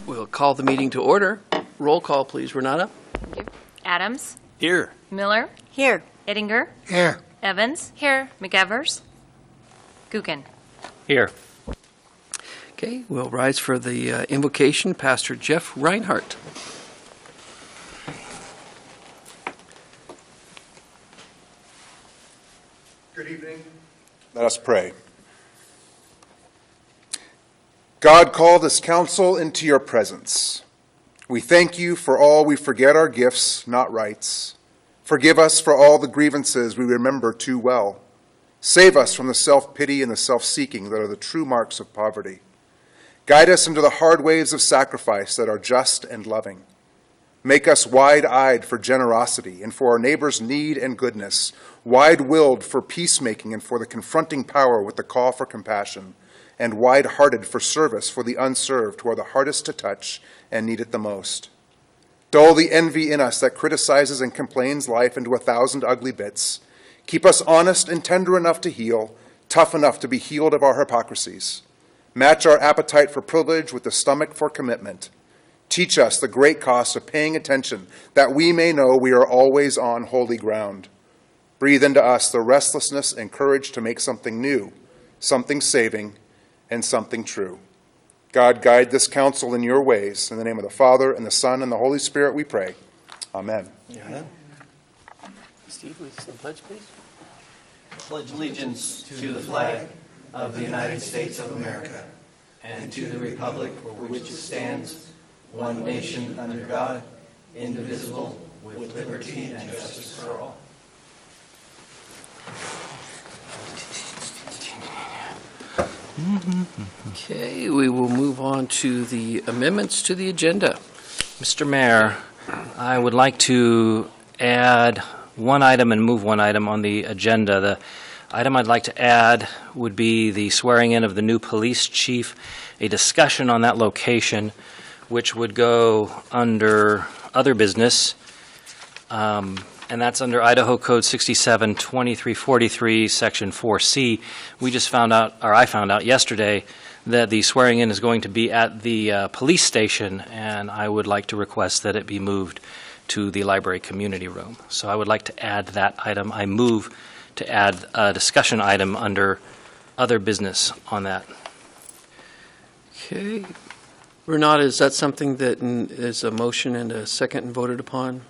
We'll call the meeting to order. Roll call, please, Renata. Thank you. Adams. Here. Miller. Here. Ettinger. Here. Evans. Here. McEvers. Gookin. Here. Okay, we'll rise for the invocation. Pastor Jeff Reinhardt. Good evening. Let us pray. God, call this council into your presence. We thank you for all we forget our gifts, not rights. Forgive us for all the grievances we remember too well. Save us from the self-pity and the self-seeking that are the true marks of poverty. Guide us into the hard ways of sacrifice that are just and loving. Make us wide-eyed for generosity and for our neighbor's need and goodness, wide-willed for peacemaking and for the confronting power with the call for compassion, and wide-hearted for service for the unserved who are the hardest to touch and need it the most. Dull the envy in us that criticizes and complains life into 1,000 ugly bits. Keep us honest and tender enough to heal, tough enough to be healed of our hypocrisies. Match our appetite for privilege with the stomach for commitment. Teach us the great cost of paying attention, that we may know we are always on holy ground. Breathe into us the restlessness and courage to make something new, something saving, and something true. God, guide this council in your ways. In the name of the Father, and the Son, and the Holy Spirit we pray. Amen. Yeah. Steve, will you say the pledge, please? Pledge allegiance to the flag of the United States of America and to the republic for which it stands, one nation under God, indivisible, with liberty and justice for all. Okay, we will move on to the amendments to the agenda. Mr. Mayor, I would like to add one item and move one item on the agenda. The item I'd like to add would be the swearing in of the new police chief, a discussion on that location, which would go under other business, and that's under Idaho Code 67-2343, Section 4C. We just found out, or I found out yesterday, that the swearing in is going to be at the police station, and I would like to request that it be moved to the library community room. So I would like to add that item. I move to add a discussion item under other business on that. Okay. Renata, is that something that is a motion and a second and voted upon?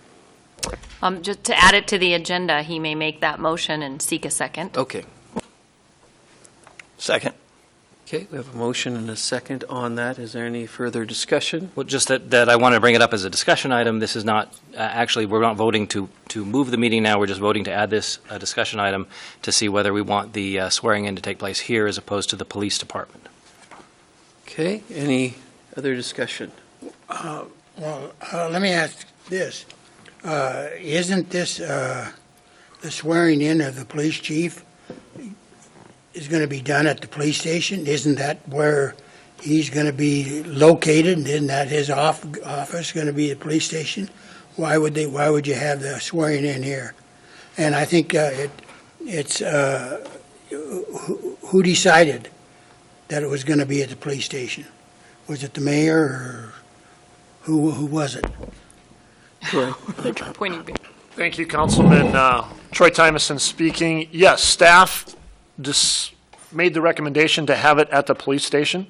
Just to add it to the agenda, he may make that motion and seek a second. Okay. Second. Okay, we have a motion and a second on that. Is there any further discussion? Well, just that I want to bring it up as a discussion item. This is not, actually, we're not voting to move the meeting now. We're just voting to add this discussion item to see whether we want the swearing in to take place here as opposed to the police department. Okay, any other discussion? Let me ask this. Isn't this the swearing in of the police chief is going to be done at the police station? Isn't that where he's going to be located? Isn't that his office going to be the police station? Why would you have the swearing in here? And I think it's who decided that it was going to be at the police station? Was it the mayor or who was it? Pointing back. Thank you, Councilman Troy Tymason speaking. Yes, staff made the recommendation to have it at the police station.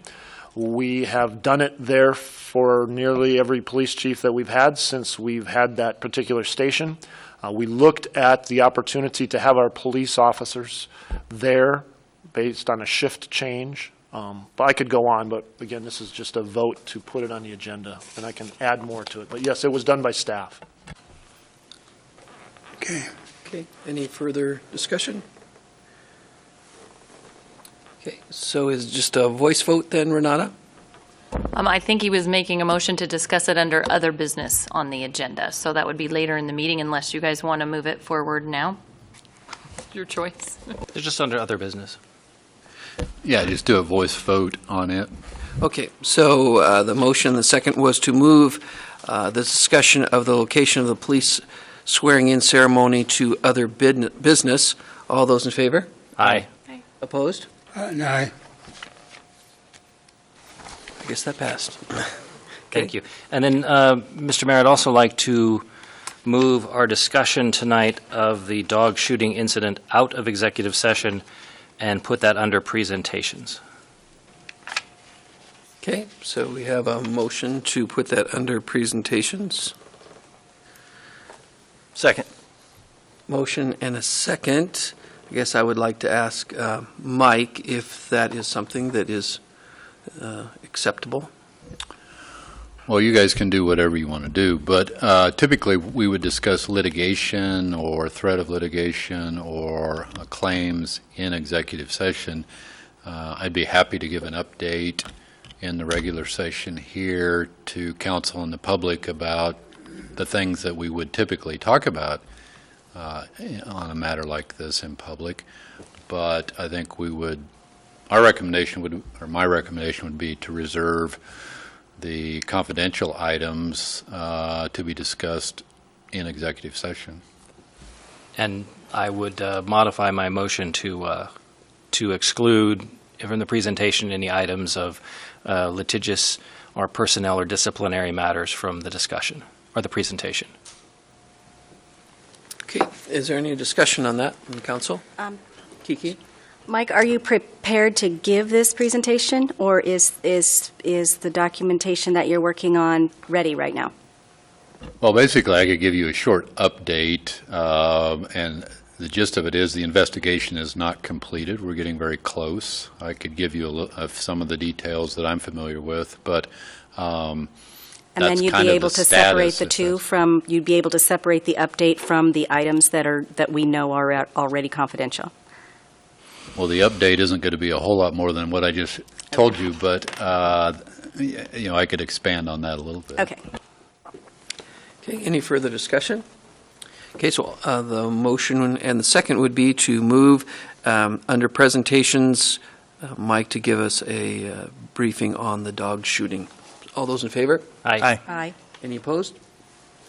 We have done it there for nearly every police chief that we've had since we've had that particular station. We looked at the opportunity to have our police officers there based on a shift change. But I could go on, but again, this is just a vote to put it on the agenda, and I can add more to it. But yes, it was done by staff. Okay. Okay, any further discussion? Okay, so is it just a voice vote then, Renata? I think he was making a motion to discuss it under other business on the agenda. So that would be later in the meeting unless you guys want to move it forward now. Your choice. It's just under other business. Yeah, just do a voice vote on it. Okay, so the motion, the second was to move the discussion of the location of the police swearing-in ceremony to other business. All those in favor? Aye. Opposed? No. I guess that passed. Thank you. And then, Mr. Mayor, I'd also like to move our discussion tonight of the dog shooting incident out of executive session and put that under presentations. Okay, so we have a motion to put that under presentations. Second. Motion and a second. I guess I would like to ask Mike if that is something that is acceptable. Well, you guys can do whatever you want to do, but typically we would discuss litigation or threat of litigation or claims in executive session. I'd be happy to give an update in the regular session here to council and the public about the things that we would typically talk about on a matter like this in public. But I think my recommendation would be to reserve the confidential items to be discussed in executive session. And I would modify my motion to exclude from the presentation any items of litigious or personnel or disciplinary matters from the discussion or the presentation. Okay, is there any discussion on that in the council? Kiki? Mike, are you prepared to give this presentation, or is the documentation that you're working on ready right now? Well, basically, I could give you a short update, and the gist of it is the investigation is not completed. We're getting very close. I could give you some of the details that I'm familiar with, but and that's then you'd kind be of able the to separate status, the if two that's- from, you'd be able to separate the update from the items that we know are already confidential. Well, the update isn't going to be a whole lot more than what I just told you, but I could expand on that a little bit. Okay. Okay, any further discussion? Okay, so the motion and the second would be to move under presentations, Mike to give us a briefing on the dog shooting. All those in favor? Aye. Aye. Any opposed?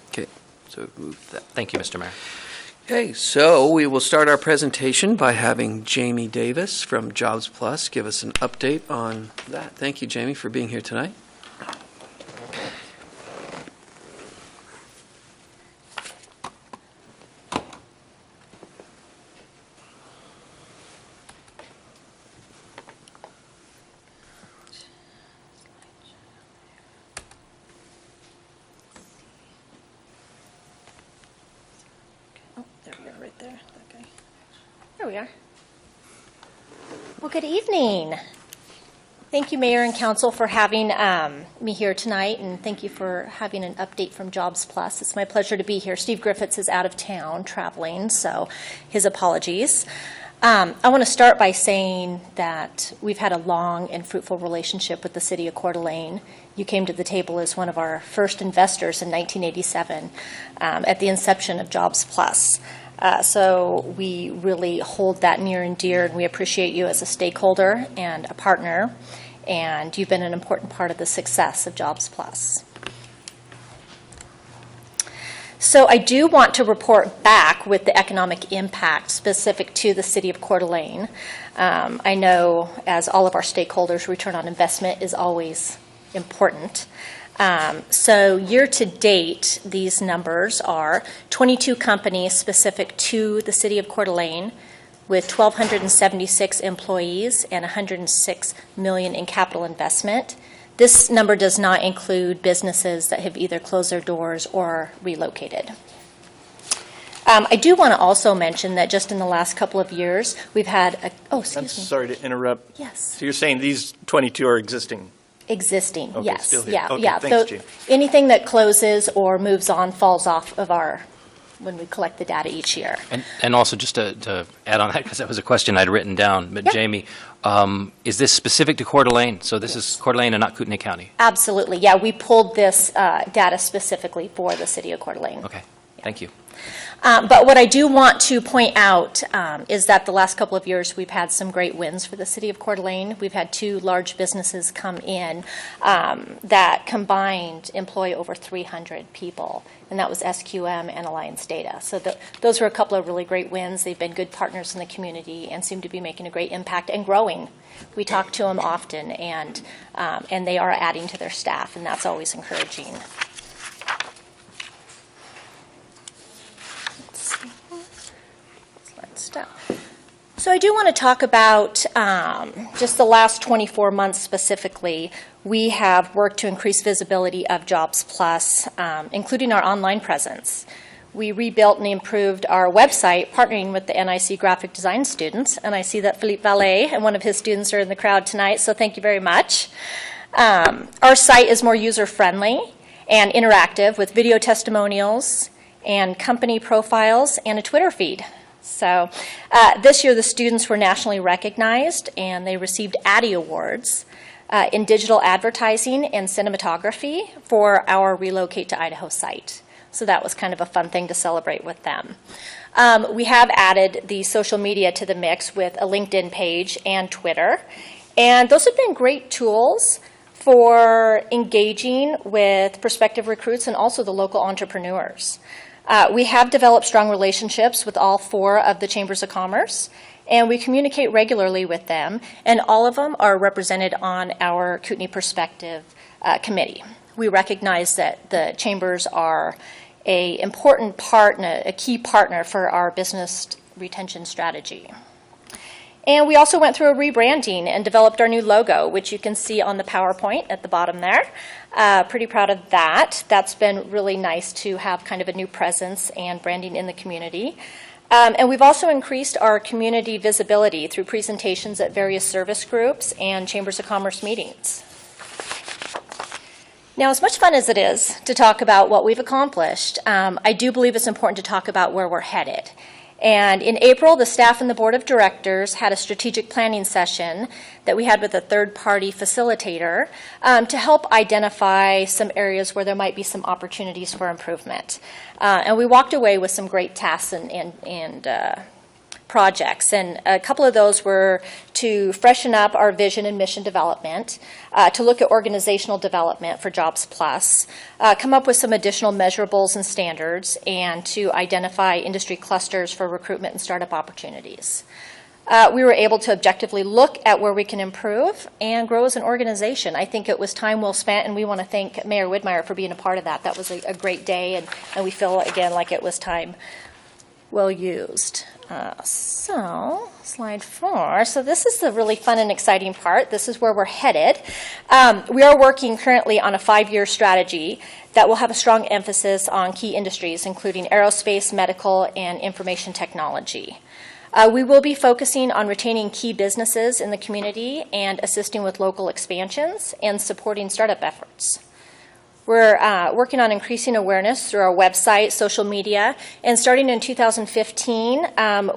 Okay, so move that. Thank you, Mr. Mayor. Okay, so we will start our presentation by having Jamie Davis from Jobs Plus give us an update on that. Thank you, Jamie, for being here tonight. Oh, there we are, right there, that guy. There we are. Well, good evening. Thank you, Mayor and Council, for having me here tonight, and thank you for having an update from Jobs Plus. It's my pleasure to be here. Steve Griffiths is out of town traveling, so his apologies. I want to start by saying that we've had a long and fruitful relationship with the City of Coeur d'Alene. You came to the table as one of our first investors in 1987 at the inception of Jobs Plus. So we really hold that near and dear, and we appreciate you as a stakeholder and a partner, and you've been an important part of the success of Jobs Plus. So I do want to report back with the economic impact specific to the City of Coeur d'Alene. I know, as all of our stakeholders, return on investment is always important. So year to date, these numbers are 22 companies specific to the City of Coeur d'Alene with 1,276 employees and $106 million in capital investment. This number does not include businesses that have either closed their doors or relocated. I do want to also mention that just in the last couple of years, we've had I'm excuse me. sorry to interrupt. Yes. So you're saying these 22 are existing? Existing, Okay, yes. still here. Yeah, Okay, yeah. thanks, Jean. Anything that closes or moves on falls off of when we collect the data each year. And also, just to add on that, because that was a question I'd written down, but Yeah. Jamie, is this specific to Coeur d'Alene? So this is Coeur d'Alene and not Kootenai County? Absolutely, yeah. We pulled this data specifically for the City of Coeur d'Alene. Okay. Thank you. But what I do want to point out is that the last couple of years, we've had some great wins for the city of Coeur d'Alene. We've had 2 large businesses come in that combined employ over 300 people, and that was SQM and Alliance Data. So those were a couple of really great wins. They've been good partners in the community and seem to be making a great impact and growing. We talk to them often, and they are adding to their staff, and that's always encouraging. So I do want to talk about just the last 24 months specifically. We have worked to increase visibility of Jobs Plus, including our online presence. We rebuilt and improved our website, partnering with the NIC graphic design students. And I see that Philippe Vallée and one of his students are in the crowd tonight, so thank you very much. Our site is more user-friendly and interactive with video testimonials and company profiles and a Twitter feed. So this year the students were nationally recognized and they received Addy Awards in digital advertising and cinematography for our Relocate to Idaho site. So that was kind of a fun thing to celebrate with them. We have added the social media to the mix with a LinkedIn page and Twitter. And those have been great tools for engaging with prospective recruits and also the local entrepreneurs. We have developed strong relationships with all 4 of the Chambers of Commerce, and we communicate regularly with them, and all of them are represented on our Kootenai Perspective Committee. We recognize that the chambers are an important partner, a key partner for our business retention strategy. And we also went through a rebranding and developed our new logo, which you can see on the PowerPoint at the bottom there. Pretty proud of that. That's been really nice to have kind of a new presence and branding in the community. And we've also increased our community visibility through presentations at various service groups and Chambers of Commerce meetings. Now, as much fun as it is to talk about what we've accomplished, I do believe it's important to talk about where we're headed. And in April, the staff and the board of directors had a strategic planning session that we had with a third-party facilitator to help identify some areas where there might be some opportunities for improvement. And we walked away with some great tasks and projects. And a couple of those were to freshen up our vision and mission development, to look at organizational development for Jobs Plus, come up with some additional measurables and standards, and to identify industry clusters for recruitment and startup opportunities. We were able to objectively look at where we can improve and grow as an organization. I think it was time well spent, and we want to thank Mayor Widmeyer for being a part of that. That was a great day, and we feel, again, like it was time well used. So, slide 4. So this is the really fun and exciting part. This is where we're headed. We are working currently on a 5-year strategy that will have a strong emphasis on key industries, including aerospace, medical, and information technology. We will be focusing on retaining key businesses in the community and assisting with local expansions and supporting startup efforts. We're working on increasing awareness through our website, social media, and starting in 2015,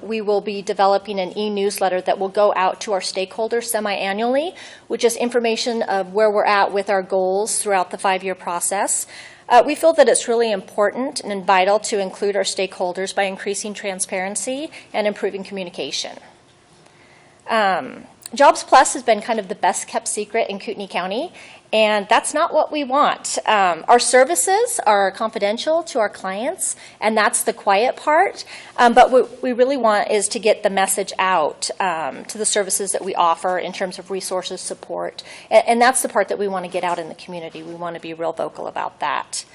we will be developing an e-newsletter that will go out to our stakeholders semi-annually, which is information of where we're at with our goals throughout the 5-year process. We feel that it's really important and vital to include our stakeholders by increasing transparency and improving communication. Jobs Plus has been kind of the best kept secret in Kootenai County, and that's not what we want. Our services are confidential to our clients, and that's the quiet part. But what we really want is to get the message out to the services that we offer in terms of resources, support, and that's the part that we want to get out in the community. We want to be real vocal about that.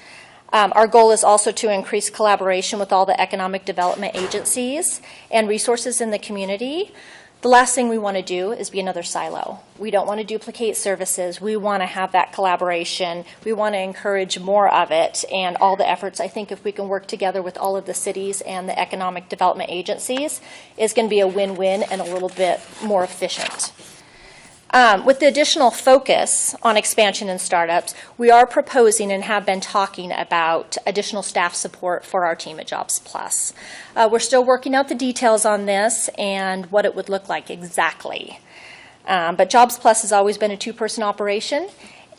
Our goal is also to increase collaboration with all the economic development agencies and resources in the community. The last thing we want to do is be another silo. We don't want to duplicate services. We want to have that collaboration. We want to encourage more of it and all the efforts. I think if we can work together with all of the cities and the economic development agencies, it's going to be a win-win and a little bit more efficient. With the additional focus on expansion and startups, we are proposing and have been talking about additional staff support for our team at Jobs Plus. We're still working out the details on this and what it would look like exactly. But Jobs Plus has always been a 2-person operation,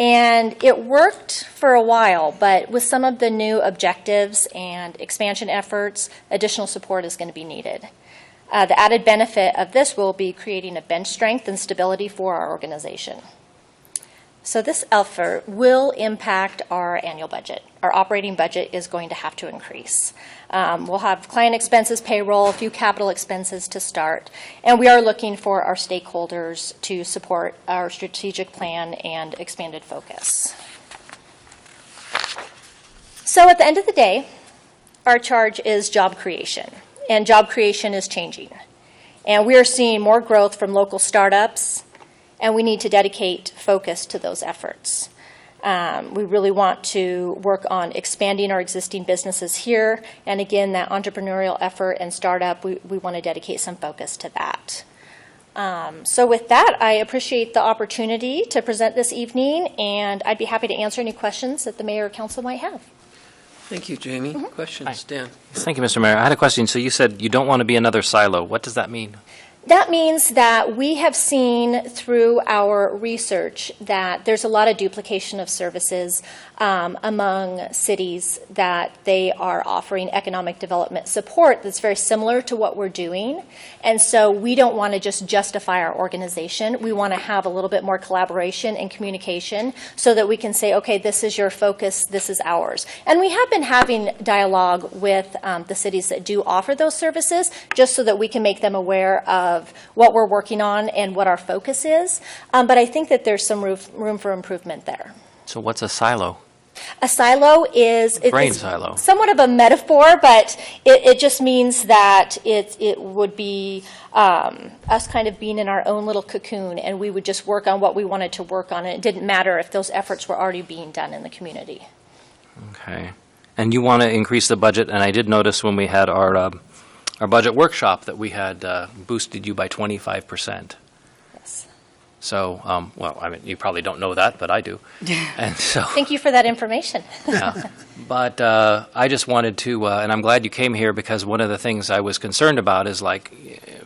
And it worked for a while, but with some of the new objectives and expansion efforts, additional support is going to be needed. The added benefit of this will be creating a bench strength and stability for our organization. So this effort will impact our annual budget. Our operating budget is going to have to increase. We'll have client expenses, payroll, a few capital expenses to start, and we are looking for our stakeholders to support our strategic plan and expanded focus. So at the end of the day, our charge is job creation, and job creation is changing. And we are seeing more growth from local startups, and we need to dedicate focus to those efforts. We really want to work on expanding our existing businesses here, and again, that entrepreneurial effort and startup, we want to dedicate some focus to that. So with that, I appreciate the opportunity to present this evening, and I'd be happy to answer any questions that the mayor or council might have. Thank you, Jamie. Questions, Dan? Thank you, Mr. Mayor. I had a question. So you said you don't want to be another silo. What does that mean? That means that we have seen through our research that there's a lot of duplication of services among cities that they are offering economic development support that's very similar to what we're doing. And so we don't want to just justify our organization. We want to have a little bit more collaboration and communication so that we can say, okay, this is your focus, this is ours. And we have been having dialogue with the cities that do offer those services just so that we can make them aware of what we're working on and what our focus is. But I think that there's some room for improvement there. So what's a silo? A silo is Brain silo. somewhat of a metaphor, but it just means that it would be us kind of being in our own little cocoon, and we would just work on what we wanted to work on, and it didn't matter if those efforts were already being done in the community. Okay. And you want to increase the budget, and I did notice when we had our budget workshop that we had boosted you by 25%. Yes. So, well, I mean, you probably don't know that, but I do. And so, Thank you for that information. yeah. But I just wanted to, and I'm glad you came here because one of the things I was concerned about is like,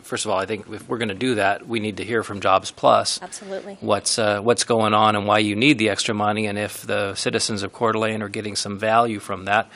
first of all, I think if we're going to do that, we need to hear from Jobs Plus Absolutely. what's going on and why you need the extra money, and if the citizens of Coeur d'Alene are getting some value from that.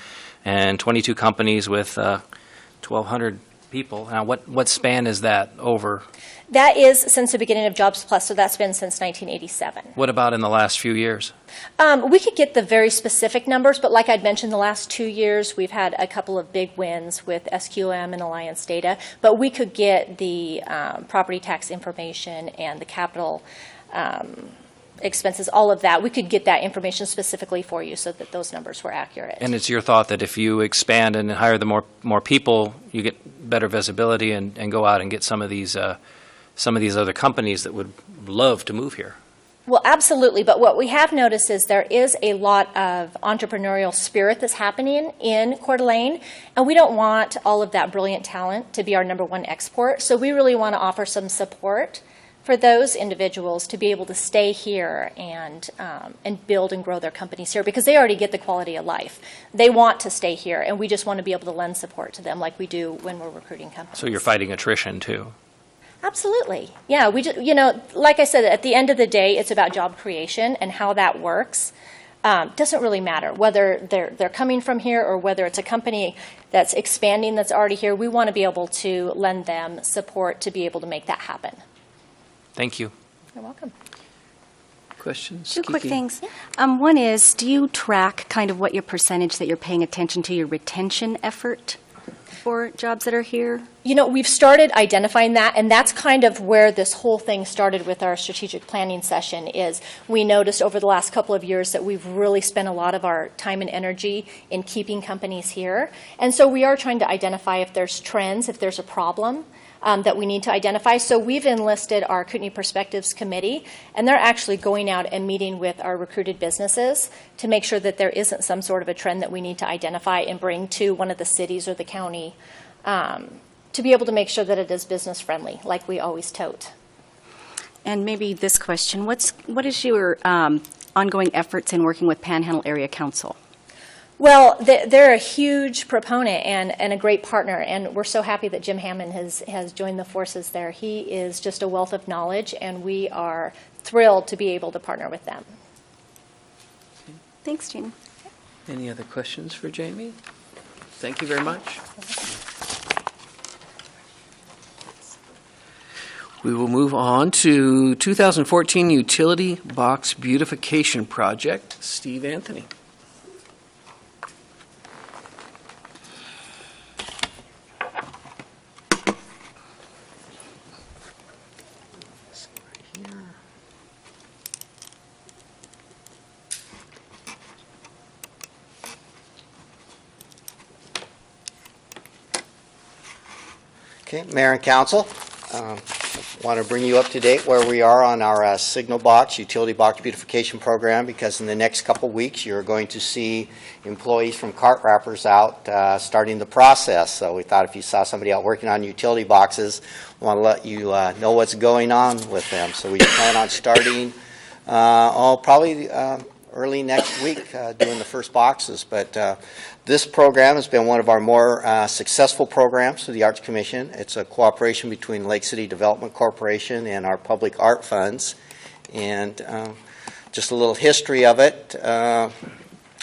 And 22 companies with 1,200 people. Now, what span is that over? That is since the beginning of Jobs Plus, so that's been since 1987. What about in the last few years? We could get the very specific numbers, but like I'd mentioned, the last 2 years we've had a couple of big wins with SQM and Alliance Data, but we could get the property tax information and the capital expenses, all of that. We could get that information specifically for you so that those numbers were accurate. And it's your thought that if you expand and hire the more people, you get better visibility and go out and get some of these other companies that would love to move here. Well, absolutely. But what we have noticed is there is a lot of entrepreneurial spirit that's happening in Coeur d'Alene, and we don't want all of that brilliant talent to be our number one export. So we really want to offer some support for those individuals to be able to stay here and build and grow their companies here, because they already get the quality of life. They want to stay here, and we just want to be able to lend support to them like we do when we're recruiting companies. So you're fighting attrition too. Absolutely. Yeah, we just, like I said, at the end of the day, it's about job creation, and how that works doesn't really matter whether they're coming from here or whether it's a company that's expanding that's already here. We want to be able to lend them support to be able to make that happen. Thank you. You're welcome. Questions? Two quick Kiki? things. One is, do you track kind of what your percentage that you're paying attention to your retention effort for jobs that are here? We've started identifying that, and that's kind of where this whole thing started with our strategic planning session. Is we noticed over the last couple of years that we've really spent a lot of our time and energy in keeping companies here. And so we are trying to identify if there's trends, if there's a problem that we need to identify. So we've enlisted our Kootenai Perspectives Committee, and they're actually going out and meeting with our recruited businesses to make sure that there isn't some sort of a trend that we need to identify and bring to one of the cities or the county to be able to make sure that it is business friendly, like we always tote. And maybe this question, what is your ongoing efforts in working with Panhandle Area Council? Well, they're a huge proponent and a great partner, and we're so happy that Jim Hammond has joined the forces there. He is just a wealth of knowledge, and we are thrilled to be able to partner with them. Thanks, Jean. Any other questions for Jamie? Thank you very much. We will move on to 2014 Utility Box Beautification Project. Steve Anthony. Okay, Mayor and Council, want to bring you up to date where we are on our Signal Box, Utility Box Beautification Program, because in the next couple weeks, you're going to see employees from Cart Wrappers out starting the process. So we thought if you saw somebody out working on utility boxes, we want to let you know what's going on with them. So we plan on starting, probably early next week doing the first boxes. But this program has been one of our more successful programs through the Arts Commission. It's a cooperation between Lake City Development Corporation and our public art funds. And just a little history of it. A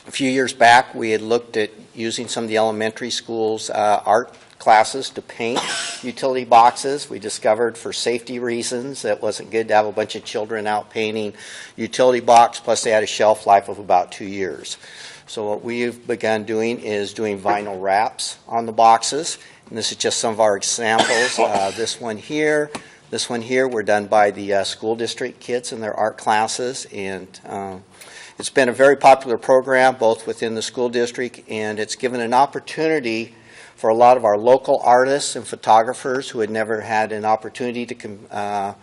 few years back, we had looked at using some of the elementary schools' art classes to paint utility boxes. We discovered for safety reasons that it wasn't good to have a bunch of children out painting utility box, plus they had a shelf life of about 2 years. So what we've begun doing is doing vinyl wraps on the boxes, and this is just some of our examples. This one here were done by the school district kids in their art classes, and it's been a very popular program both within the school district, and it's given an opportunity for a lot of our local artists and photographers who had never had an opportunity to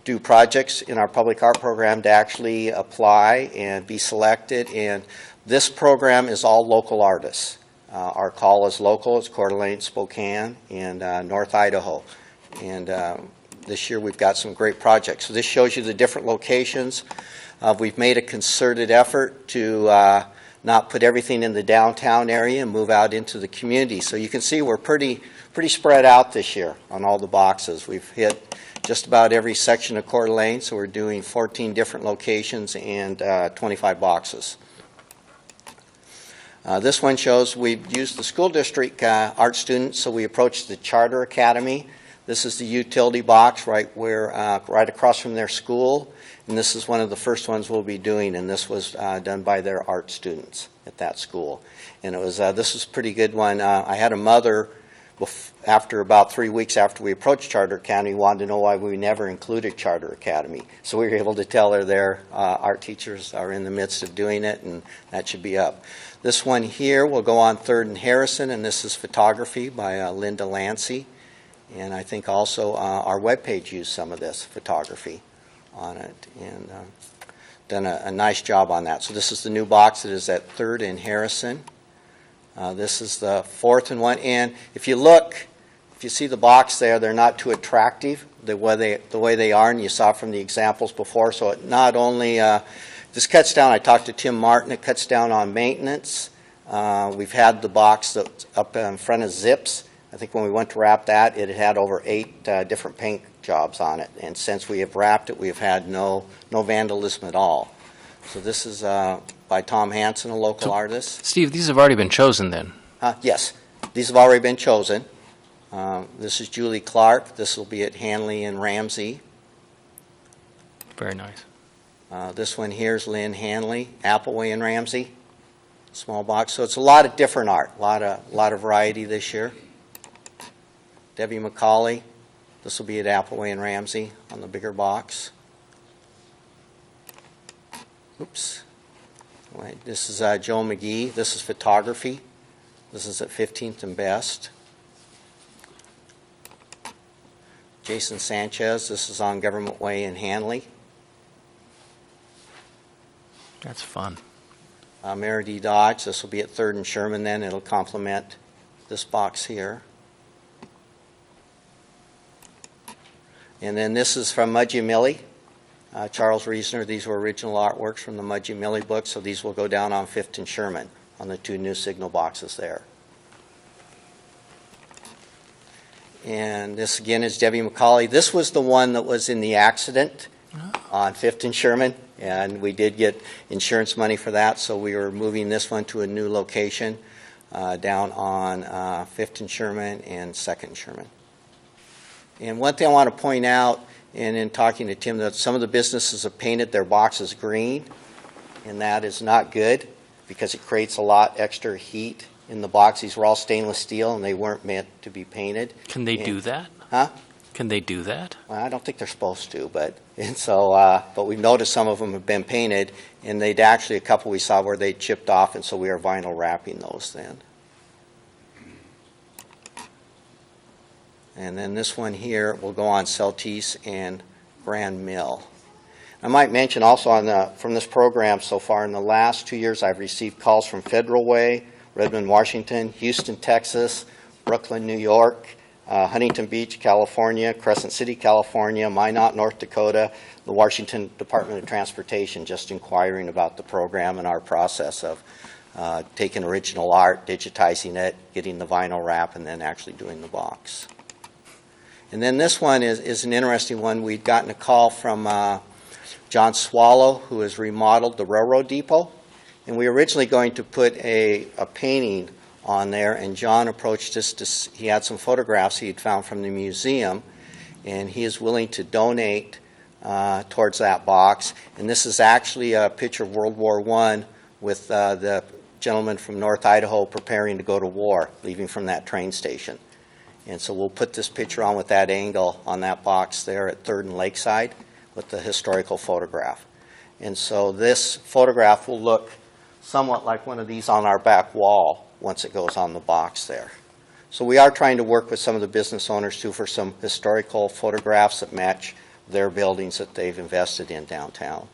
do projects in our public art program to actually apply and be selected. And this program is all local artists. Our call is local. It's Coeur d'Alene, Spokane, and North Idaho. And this year we've got some great projects. So this shows you the different locations. We've made a concerted effort to not put everything in the downtown area and move out into the community. So you can see we're pretty spread out this year on all the boxes. We've hit just about every section of Coeur d'Alene, so we're doing 14 different locations and 25 boxes. This one shows we've used the school district art students, so we approached the Charter Academy. This is the utility box right across from their school. And this is one of the first ones we'll be doing, and this was done by their art students at that school. And it was this was a pretty good one. I had a mother, after about 3 weeks after we approached Charter Academy, wanted to know why we never included Charter Academy. So we were able to tell her their art teachers are in the midst of doing it, and that should be up. This one here will go on 3rd and Harrison, and this is photography by Linda Lancy. And I think also our webpage used some of this photography on it, and done a nice job on that. So this is the new box that is at 3rd and Harrison. This is the 4th and 1. And if you see the box there, they're not too attractive the way they are, and you saw from the examples before. So it not only this cuts down. I talked to Tim Martin. It cuts down on maintenance. We've had the box that's up in front of Zips. I think when we went to wrap that, it had over 8 different paint jobs on it. And since we have wrapped it, we have had no vandalism at all. So this is by Tom Hansen, a local artist. Steve, these have already been chosen then? Yes, these have already been chosen. This is Julie Clark. This will be at Hanley and Ramsey. Very nice. This one here is Lynn Hanley, Appleway and Ramsey. Small box. So it's a lot of different art, a lot of variety this year. Debbie McCauley. This will be at Appleway and Ramsey on the bigger box. Oops. Wait, this is Joe McGee. This is photography. This is at 15th and Best. Jason Sanchez. This is on Government Way in Hanley. That's fun. Mary D. Dodge. This will be at 3rd and Sherman then. It'll complement this box here. And then this is from Mudgee Millie, Charles Reasoner. These were original artworks from the Mudgee Millie book, so these will go down on 5th and Sherman on the 2 new signal boxes there. And this again is Debbie McCauley. This was the one that was in the accident on 5th and Sherman. and we did get insurance money for that, so we were moving this one to a new location down on 5th and Sherman and 2nd and Sherman. And one thing I want to point out, and in talking to Tim, that some of the businesses have painted their boxes green, and that is not good because it creates a lot extra heat in the box. These were all stainless steel, and they weren't meant to be painted. Can they do that? Huh? Can they do that? Well, I don't think they're supposed to, but we've noticed some of them have been painted, and they'd actually, a couple we saw where they chipped off, and so we are vinyl wrapping those then. And then this one here will go on Celtice and Grand Mill. I might mention also from this program so far, in the last 2 years, I've received calls from Federal Way, Redmond, Washington, Houston, Texas, Brooklyn, New York, Huntington Beach, California, Crescent City, California, Minot, North Dakota, the Washington Department of Transportation, just inquiring about the program and our process of taking original art, digitizing it, getting the vinyl wrap, and then actually doing the box. And then this one is an interesting one. We'd gotten a call from John Swallow, who has remodeled the railroad depot, and we were originally going to put a painting on there, and John approached us. He had some photographs he had found from the museum, and he is willing to donate towards that box. And this is actually a picture of World War I with the gentleman from North Idaho preparing to go to war, leaving from that train station. And so we'll put this picture on with that angle on that box there at 3rd and Lakeside with the historical photograph. And so this photograph will look somewhat like one of these on our back wall once it goes on the box there. So we are trying to work with some of the business owners too for some historical photographs that match their buildings that they've invested in downtown.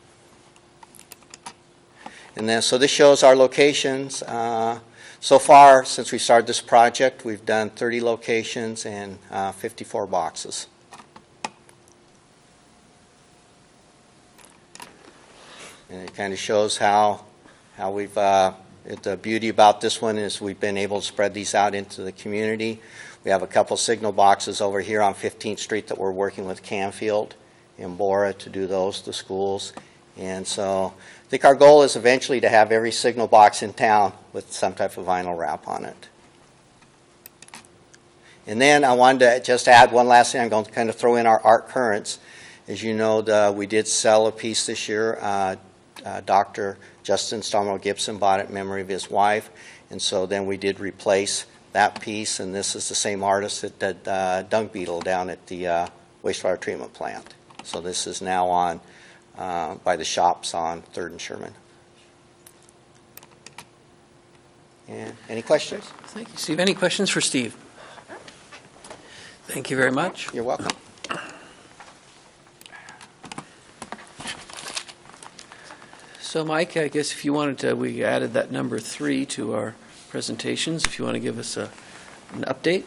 And then so this shows our locations. So far, since we started this project, we've done 30 locations and 54 boxes. And it kind of shows how we've, the beauty about this one is we've been able to spread these out into the community. We have a couple signal boxes over here on 15th Street that we're working with Canfield and Bora to do those, the schools. And so I think our goal is eventually to have every signal box in town with some type of vinyl wrap on it. And then I wanted to just add one last thing. I'm going to kind of throw in our art currents. As you know, we did sell a piece this year. Dr. Justin Stormo Gibson bought it in memory of his wife. And so then we did replace that piece. And this is the same artist that did Dung Beetle down at the wastewater treatment plant. So this is now on by the shops on 3rd and Sherman. And any questions? Thank you, Steve. Any questions for Steve? Thank you very much. You're welcome. So, Mike, I guess if you wanted to, we added that number 3 to our presentations. If you want to give us an update.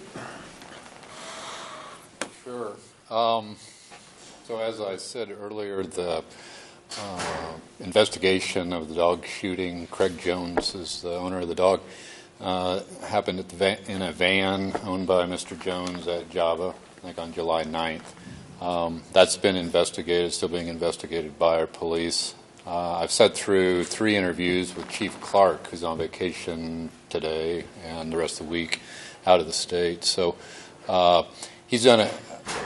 Sure. So as I said earlier, the investigation of the dog shooting, Craig Jones is the owner of the dog, happened at in a van owned by Mr. Jones at Java, I think on July 9th. That's been investigated, still being investigated by our police. I've sat through 3 interviews with Chief Clark, who's on vacation today and the rest of the week out of the state. So he's done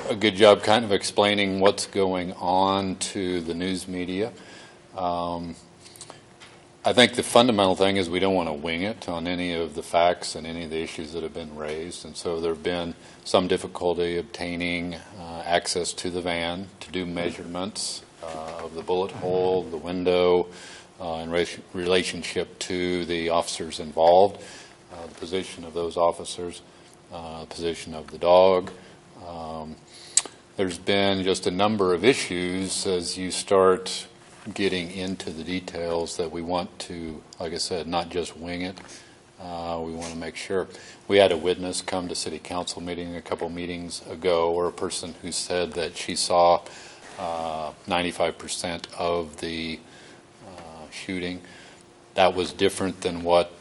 a good job kind of explaining what's going on to the news media. I think the fundamental thing is we don't want to wing it on any of the facts and any of the issues that have been raised. And so there have been some difficulty obtaining access to the van to do measurements of the bullet hole, the window, in relationship to the officers involved, the position of those officers, the position of the dog. There's been just a number of issues as you start getting into the details that we want to, like I said, not just wing it. We want to make sure. We had a witness come to City Council meeting a couple meetings ago, or a person who said that she saw 95% of the shooting. That was different than what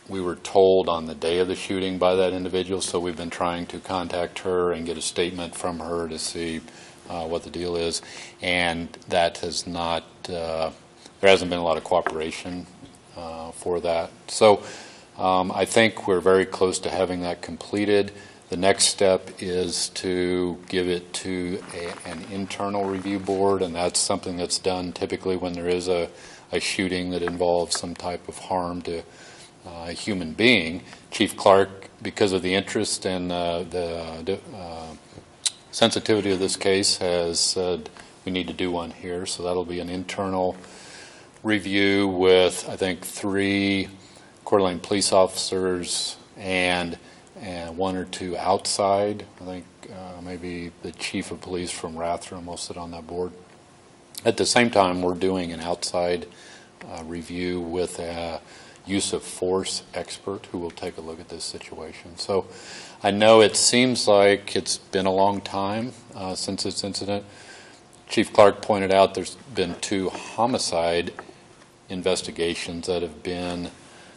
we were told on the day of the shooting by that individual, so we've been trying to contact her and get a statement from her to see what the deal is, and that has not, there hasn't been a lot of cooperation for that. So I think we're very close to having that completed. The next step is to give it to an internal review board, and that's something that's done typically when there is a shooting that involves some type of harm to a human being. Chief Clark, because of the interest and the sensitivity of this case, has said we need to do one here. So that'll be an internal review with, I think, 3 Coeur d'Alene police officers and 1 or 2 outside. I think maybe the chief of police from Rathdrum will sit on that board. At the same time, we're doing an outside review with a use of force expert who will take a look at this situation. So I know it seems like it's been a long time since this incident. Chief Clark pointed out there's been 2 homicide investigations that have been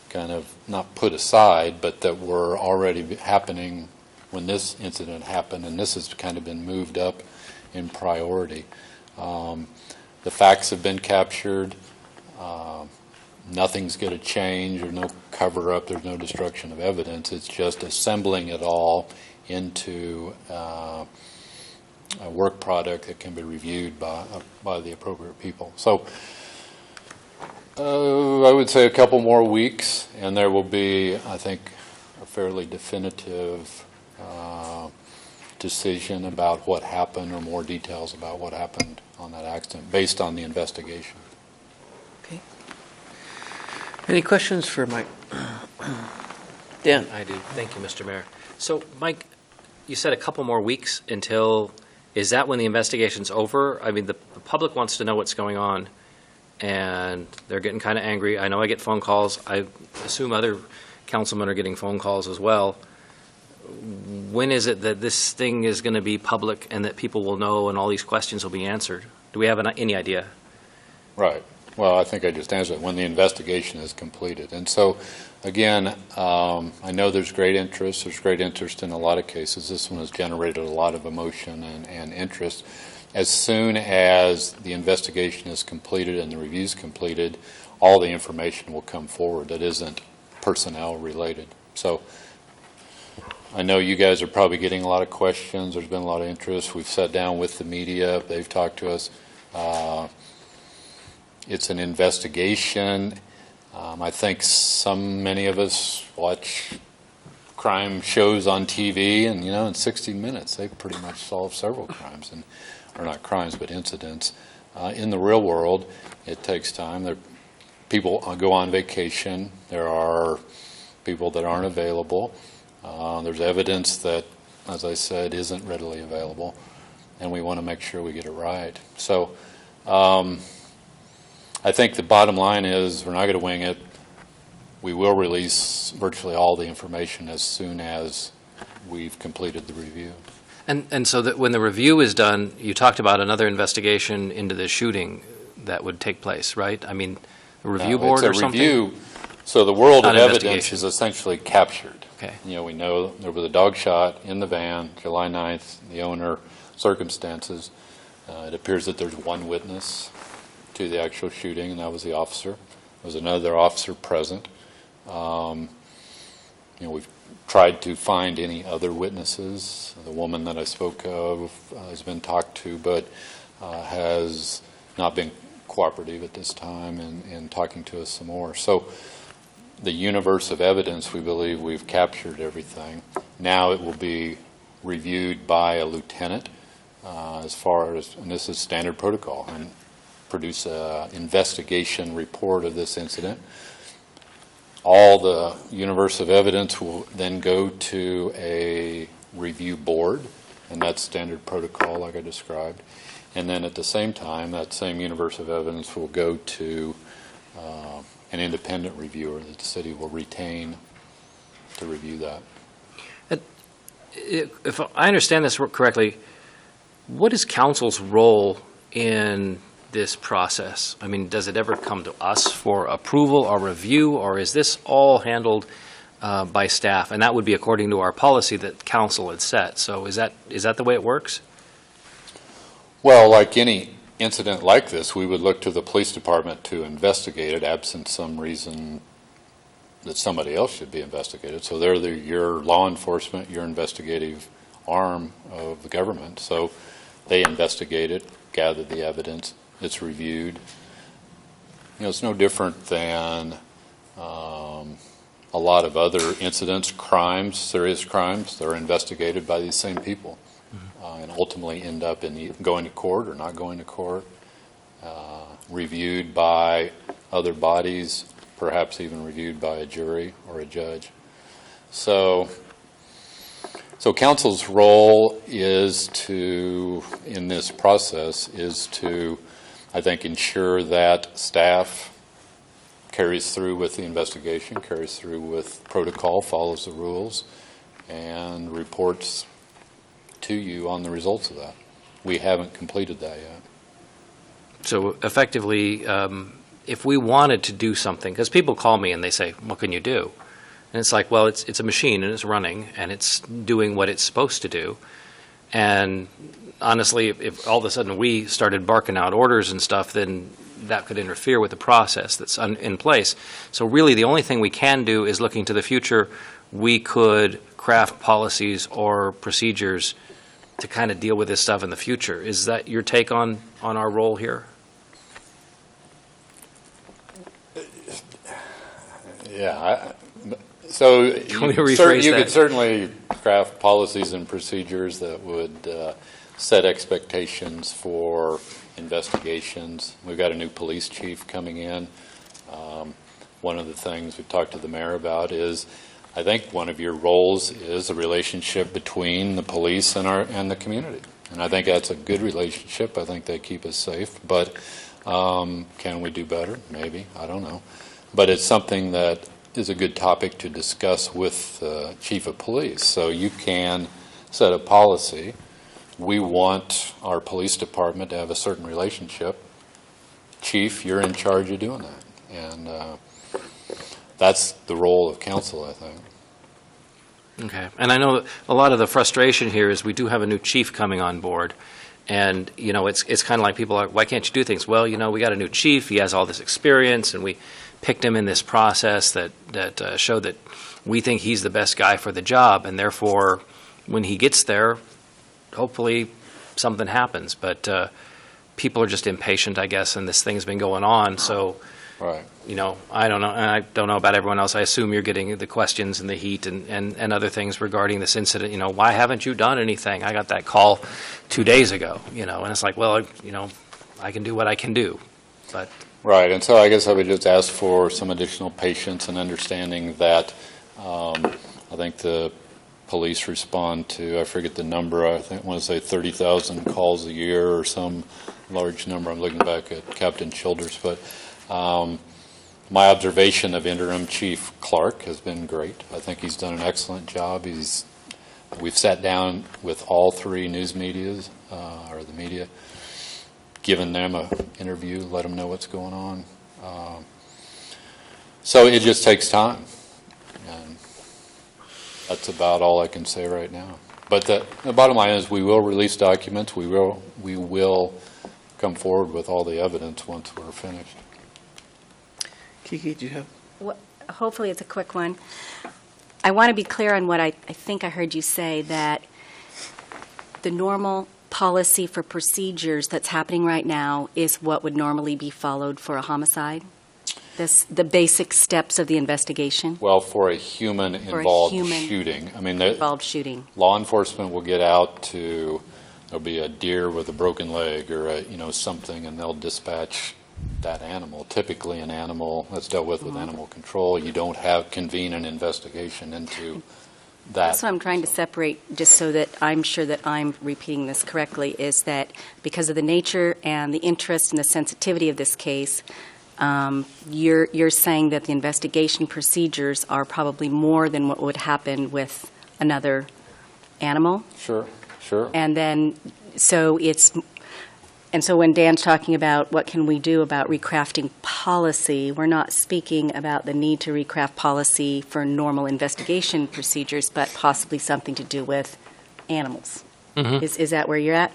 kind of not put aside, but that were already happening when this incident happened, and this has kind of been moved up in priority. The facts have been captured. Nothing's going to change. There's no cover-up. There's no destruction of evidence. It's just assembling it all into a work product that can be reviewed by the appropriate people. So I would say a couple more weeks, and there will be, I think, a fairly definitive decision about what happened, or more details about what happened on that accident based on the investigation. Okay. Any questions for Mike? Dan? I do. Thank you, Mr. Mayor. So, Mike, you said a couple more weeks until, is that when the investigation's over? I mean, the public wants to know what's going on, and they're getting kind of angry. I know I get phone calls. I assume other councilmen are getting phone calls as well. When is it that this thing is going to be public and that people will know and all these questions will be answered? Do we have any idea? Right. Well, I think I just answered it, when the investigation is completed. And so, again, I know there's great interest. There's great interest in a lot of cases. This one has generated a lot of emotion and interest. As soon as the investigation is completed and the review is completed, all the information will come forward that isn't personnel related. So I know you guys are probably getting a lot of questions. There's been a lot of interest. We've sat down with the media. They've talked to us. It's an investigation. I think many of us watch crime shows on TV, and in 60 minutes they've pretty much solved several crimes, or not crimes, but incidents. In the real world, it takes time. People go on vacation. There are people that aren't available. There's evidence that, as I said, isn't readily available, and we want to make sure we get it right. So I think the bottom line is we're not going to wing it. We will release virtually all the information as soon as we've completed the review. And so that when the review is done, you talked about another investigation into the shooting that would take place, right? I mean, a review board or something? It's a review. So the world of Not evidence investigation. is essentially captured. Okay. We know there was a dog shot in the van, July 9th, the owner, circumstances. It appears that there's one witness to the actual shooting, and that was the officer. There was another officer present. We've tried to find any other witnesses. The woman that I spoke of has been talked to, but has not been cooperative at this time in talking to us some more. So the universe of evidence, we believe we've captured everything. Now it will be reviewed by a lieutenant as far as, and this is standard protocol, and produce an investigation report of this incident. All the universe of evidence will then go to a review board, and that's standard protocol like I described. And then at the same time, that same universe of evidence will go to an independent reviewer that the city will retain to review that. If I understand this correctly, what is council's role in this process? I mean, does it ever come to us for approval or review, or is this all handled by staff? And that would be according to our policy that council had set. So is that the way it works? Well, like any incident like this, we would look to the police department to investigate it, absent some reason that somebody else should be investigated. So they're your law enforcement, your investigative arm of the government. So they investigate it, gather the evidence, it's reviewed. It's no different than a lot of other incidents, crimes, serious crimes. They're investigated by these same people and ultimately end up in going to court or not going to court, reviewed by other bodies, perhaps even reviewed by a jury or a judge. So council's role is to, in this process, is to, I think, ensure that staff carries through with the investigation, carries through with protocol, follows the rules, and reports to you on the results of that. We haven't completed that yet. So effectively, if we wanted to do something, because people call me and they say, what can you do? And it's like, well, it's a machine and it's running and it's doing what it's supposed to do. And honestly, if all of a sudden we started barking out orders and stuff, then that could interfere with the process that's in place. So really the only thing we can do is looking to the future. We could craft policies or procedures to kind of deal with this stuff in the future. Is that your take on our role here? Yeah. So you rephrase that? could certainly craft policies and procedures that would set expectations for investigations. We've got a new police chief coming in. One of the things we talked to the mayor about is, I think one of your roles is a relationship between the police and the community. And I think that's a good relationship. I think they keep us safe. But can we do better? Maybe. I don't know. But it's something that is a good topic to discuss with the chief of police. So you can set a policy. We want our police department to have a certain relationship. Chief, you're in charge of doing that. And that's the role of council, I think. Okay. And I know a lot of the frustration here is we do have a new chief coming on board. And, it's kind of like people are, why can't you do things? Well, we got a new chief. He has all this experience, and we picked him in this process that showed that we think he's the best guy for the job. And therefore, when he gets there, hopefully something happens. But people are just impatient, I guess, and this thing's been going on. So, right. I don't know. And I don't know about everyone else. I assume you're getting the questions and the heat and other things regarding this incident. Why haven't you done anything? I got that call 2 days ago, and it's like, well, I can do what I can do. But right. And so I guess I would just ask for some additional patience and understanding that I think the police respond to, I forget the number, I want to say 30,000 calls a year or some large number. I'm looking back at Captain Childers. But my observation of Interim Chief Clark has been great. I think he's done an excellent job. We've sat down with all three news medias, or the media, given them an interview, let them know what's going on. So it just takes time. And that's about all I can say right now. But the bottom line is we will release documents. We will come forward with all the evidence once we're finished. Kiki, do you have? Well, hopefully it's a quick one. I want to be clear on what I think I heard you say, that the normal policy for procedures that's happening right now is what would normally be followed for a homicide? The basic steps of the investigation? Well, for a human-involved shooting. I mean, Involved shooting. Law enforcement will get out to, there'll be a deer with a broken leg or something, and they'll dispatch that animal. Typically an animal that's dealt with animal control. You don't convene an investigation into that. That's what I'm trying to separate, just so that I'm sure that I'm repeating this correctly, is that because of the nature and the interest and the sensitivity of this case, you're saying that the investigation procedures are probably more than what would happen with another animal? Sure. And so when Dan's talking about what can we do about recrafting policy, we're not speaking about the need to recraft policy for normal investigation procedures, but possibly something to do with animals. Mhm. Is that where you're at?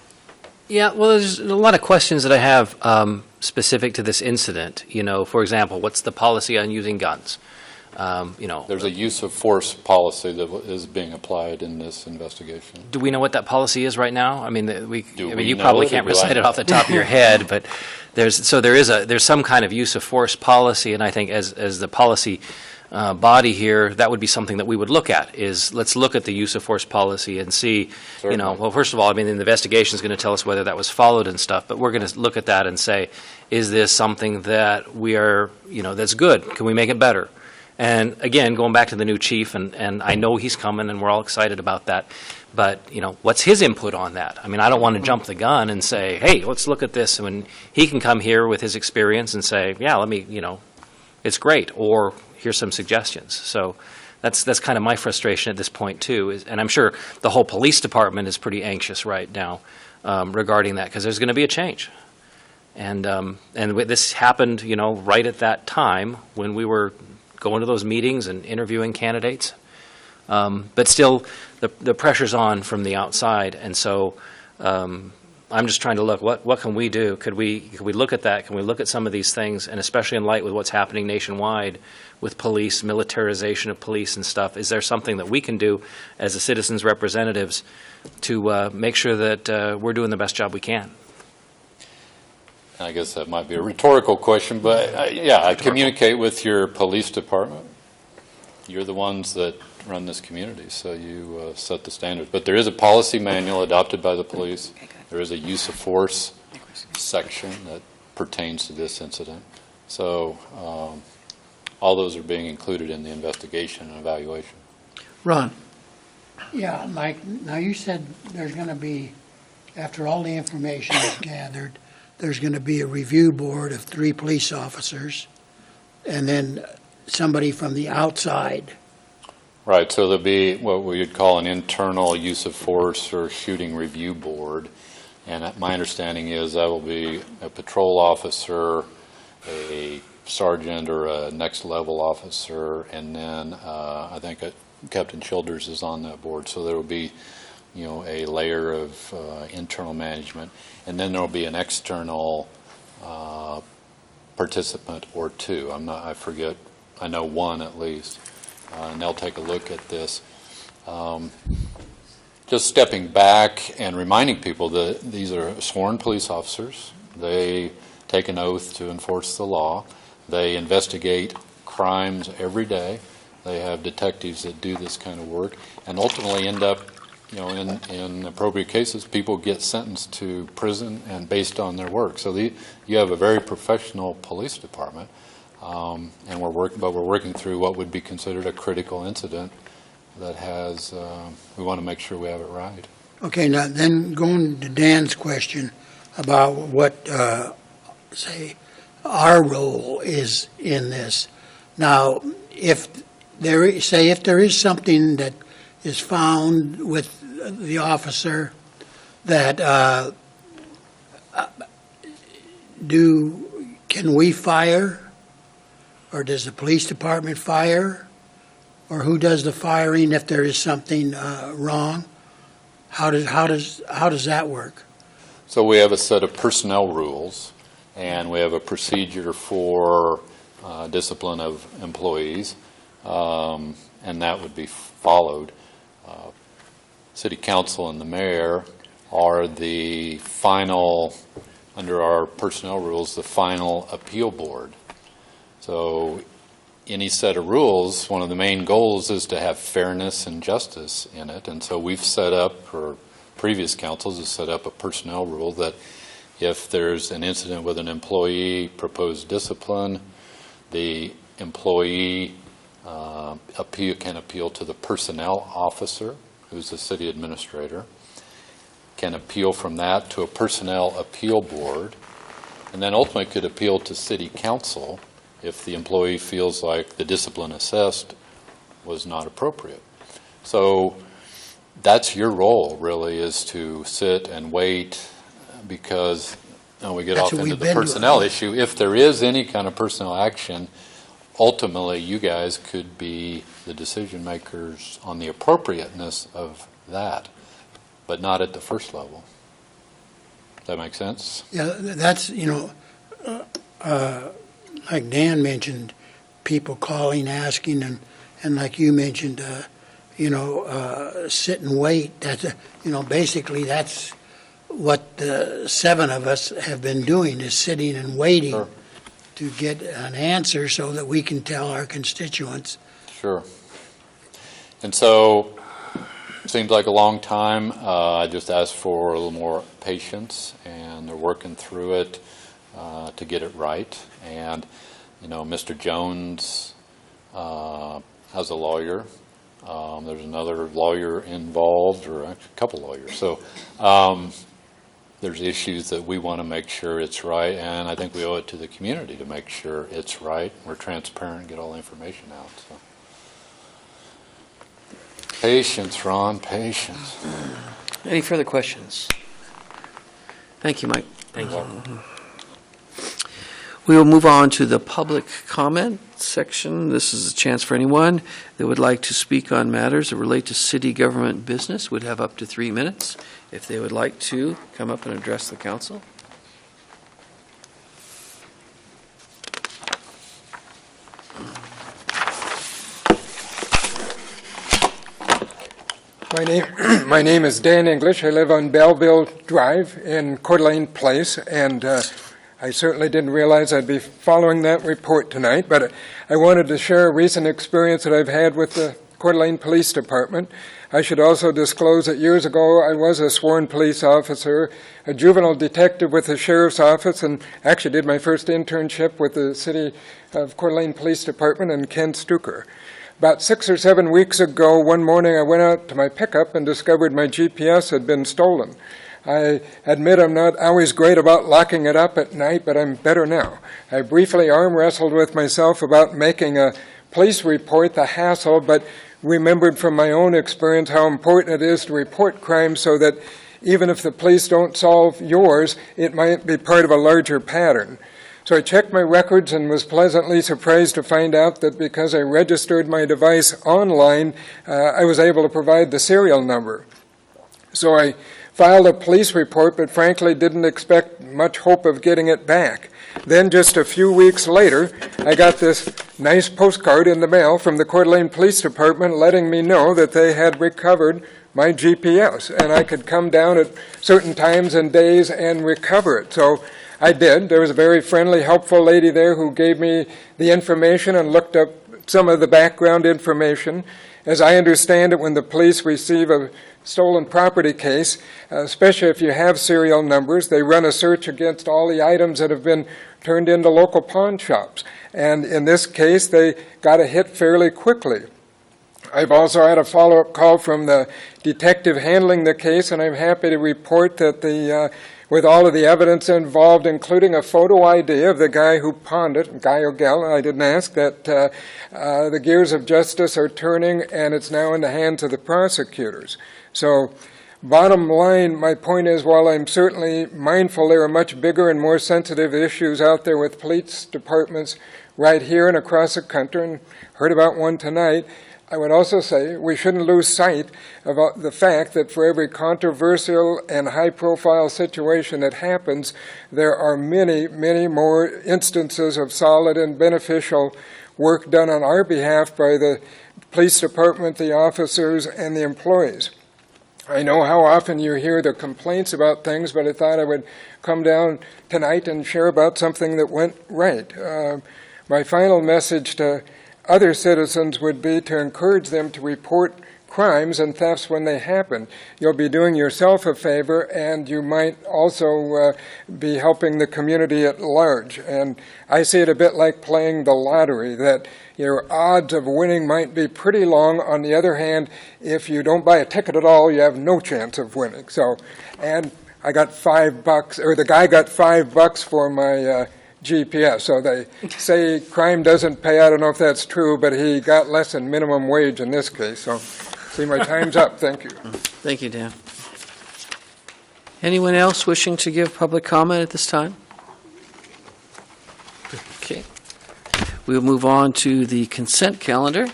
Yeah, well, there's a lot of questions that I have specific to this incident. You know, for example, what's the policy on using guns? You know, There's a use of force policy that is being applied in this investigation. do we know what that policy is right now? I mean, we you know probably it, or can't do I recite it know? off the top of your head, but there's some kind of use of force policy, and I think as the policy body here, that would be something that we would look at, is let's look at the use of force policy and see, you know, Certainly. well, first of all, I mean, the investigation is going to tell us whether that was followed and stuff, but we're going to look at that and say, is this something that we are, you know, that's good? Can we make it better? And again, going back to the new chief, and I know he's coming, and we're all excited about that, but, you know, what's his input on that? I mean, I don't want to jump the gun and say, hey, let's look at this, and he can come here with his experience and say, yeah, let me, you know, it's great, or here's some suggestions. So that's kind of my frustration at this point, too, and I'm sure the whole police department is pretty anxious right now regarding that, because there's going to be a change. And this happened, you know, right at that time when we were going to those meetings and interviewing candidates. But still, the pressure's on from the outside, and so I'm just trying to look, what can we do? Could we look at that? Can we look at some of these things, and especially in light with what's happening nationwide with police, militarization of police and stuff, is there something that we can do as the citizens' representatives to make sure that we're doing the best job we can? I guess that might be a rhetorical question, but yeah, I communicate with your police department. You're the ones that run this community, so you set the standards. But there is a policy manual adopted by the police. There is a use of force section that pertains to this incident. So all those are being included in the investigation and evaluation. Ron? Yeah, Mike, now you said there's going to be, after all the information is gathered, there's going to be a review board of 3 police officers, and then somebody from the outside. Right, so there'll be what we would call an internal use of force or shooting review board. And my understanding is that will be a patrol officer, a sergeant or a next level officer, and then I think Captain Childers is on that board. So there will be, you know, a layer of internal management, and then there will be an external participant or 2. I forget, I know 1 at least, and they'll take a look at this. Just stepping back and reminding people that these are sworn police officers. They take an oath to enforce the law. They investigate crimes every day. They have detectives that do this kind of work, and ultimately end up, you know, in appropriate cases, people get sentenced to prison and based on their work. So you have a very professional police department, and we're working through what would be considered a critical incident that has, we want to make sure we have it right. Okay, now then going to Dan's question about what, say, our role is in this. Now, if there is something that is found with the officer that can we fire, or does the police department fire, or who does the firing if there is something wrong? How does that work? So we have a set of personnel rules, and we have a procedure for discipline of employees, and that would be followed. City Council and the mayor are the final, under our personnel rules, the final appeal board. So any set of rules, one of the main goals is to have fairness and justice in it. And so we've set up, or previous councils have set up a personnel rule that if there's an incident with an employee, proposed discipline, the employee can appeal to the personnel officer, who's the city administrator, can appeal from that to a personnel appeal board, and then ultimately could appeal to city council if the employee feels like the discipline assessed was not appropriate. So that's your role, really, is to sit and wait, because we get off into the personnel issue. If there is any kind of personnel action, ultimately you guys could be the decision makers on the appropriateness of that, but not at the first level. Does that make sense? Yeah, that's, like Dan mentioned, people calling, asking, and like you mentioned, sit and wait. That's, basically that's what the 7 of us have been doing, is sitting and waiting Sure. to get an answer so that we can tell our constituents. Sure. And so, seems like a long time. I just asked for a little more patience, and they're working through it to get it right. And, Mr. Jones has a lawyer. There's another lawyer involved, or actually a couple lawyers. So there's issues that we want to make sure it's right, and I think we owe it to the community to make sure it's right. We're transparent and get all the information out. So. Patience, Ron, patience. Any further questions? Thank you, Mike. Thank you. We will move on to the public comment section. This is a chance for anyone that would like to speak on matters that relate to city government business. Would have up to 3 minutes if they would like to come up and address the council. My name is Dan English. I live on Belleville Drive in Coeur d'Alene Place, and I certainly didn't realize I'd be following that report tonight, but I wanted to share a recent experience that I've had with the Coeur d'Alene Police Department. I should also disclose that years ago I was a sworn police officer, a juvenile detective with the Sheriff's Office, and actually did my first internship with the City of Coeur d'Alene Police Department and Ken Stuker. About 6 or 7 weeks ago, one morning I went out to my pickup and discovered my GPS had been stolen. I admit I'm not always great about locking it up at night, but I'm better now. I briefly arm wrestled with myself about making a police report, the hassle, but remembered from my own experience how important it is to report crime so that even if the police don't solve yours, it might be part of a larger pattern. So I checked my records and was pleasantly surprised to find out that because I registered my device online, I was able to provide the serial number. So I filed a police report, but frankly didn't expect much hope of getting it back. Then just a few weeks later, I got this nice postcard in the mail from the Coeur d'Alene Police Department letting me know that they had recovered my GPS, and I could come down at certain times and days and recover it. So I did. There was a very friendly, helpful lady there who gave me the information and looked up some of the background information. As I understand it, when the police receive a stolen property case, especially if you have serial numbers, they run a search against all the items that have been turned into local pawn shops. And in this case, they got a hit fairly quickly. I've also had a follow-up call from the detective handling the case, and I'm happy to report that with all of the evidence involved, including a photo ID of the guy who pawned it, guy or gal, I didn't ask, that the gears of justice are turning, and it's now in the hands of the prosecutors. So, bottom line, my point is, while I'm certainly mindful there are much bigger and more sensitive issues out there with police departments right here and across the country, and heard about one tonight, I would also say we shouldn't lose sight of the fact that for every controversial and high-profile situation that happens, there are many, many more instances of solid and beneficial work done on our behalf by the police department, the officers, and the employees. I know how often you hear the complaints about things, but I thought I would come down tonight and share about something that went right. My final message to other citizens would be to encourage them to report crimes and thefts when they happen. You'll be doing yourself a favor, and you might also be helping the community at large. And I see it a bit like playing the lottery, that your odds of winning might be pretty long. On the other hand, if you don't buy a ticket at all, you have no chance of winning. So, and I got $5, or the guy got $5 for my GPS. So they say crime doesn't pay. I don't know if that's true, but he got less than minimum wage in this case. So, see, my time's up. Thank you. Thank you, Dan. Anyone else wishing to give public comment at this time? Okay. We'll move on to the consent calendar.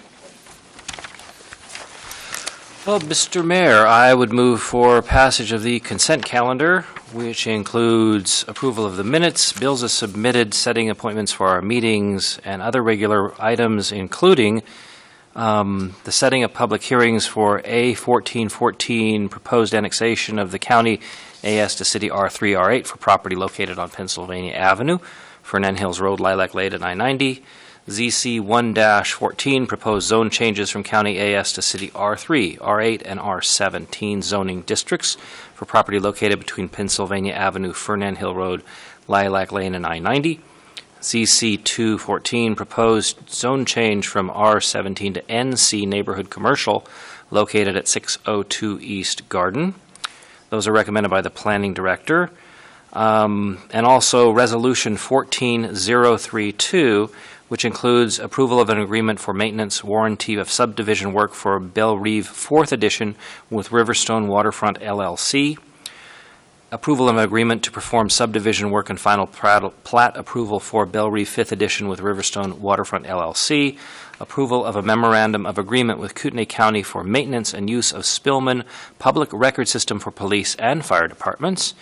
Well, Mr. Mayor, I would move for passage of the consent calendar which includes approval of the minutes, bills as submitted, setting appointments for our meetings, and other regular items, including the setting of public hearings for A 1414, proposed annexation of the county AS to City R3, R8 for property located on Pennsylvania Avenue, Fernand Hills Road, Lilac Lane at I-90. ZC 1-14, proposed zone changes from County AS to City R3, R8, and R17 zoning districts for property located between Pennsylvania Avenue, Fernand Hill Road, Lilac Lane, and I-90. ZC 214, proposed zone change from R17 to NC Neighborhood Commercial located at 602 East Garden. Those are recommended by the Planning Director. And also Resolution 14032, which includes approval of an agreement for maintenance warranty of subdivision work for Belle Rive 4th Edition with Riverstone Waterfront LLC, approval of an agreement to perform subdivision work and final plat approval for Belle Rive 5th Edition with Riverstone Waterfront LLC, approval of a memorandum of agreement with Kootenai County for maintenance and use of Spillman Public Record System for police and fire departments,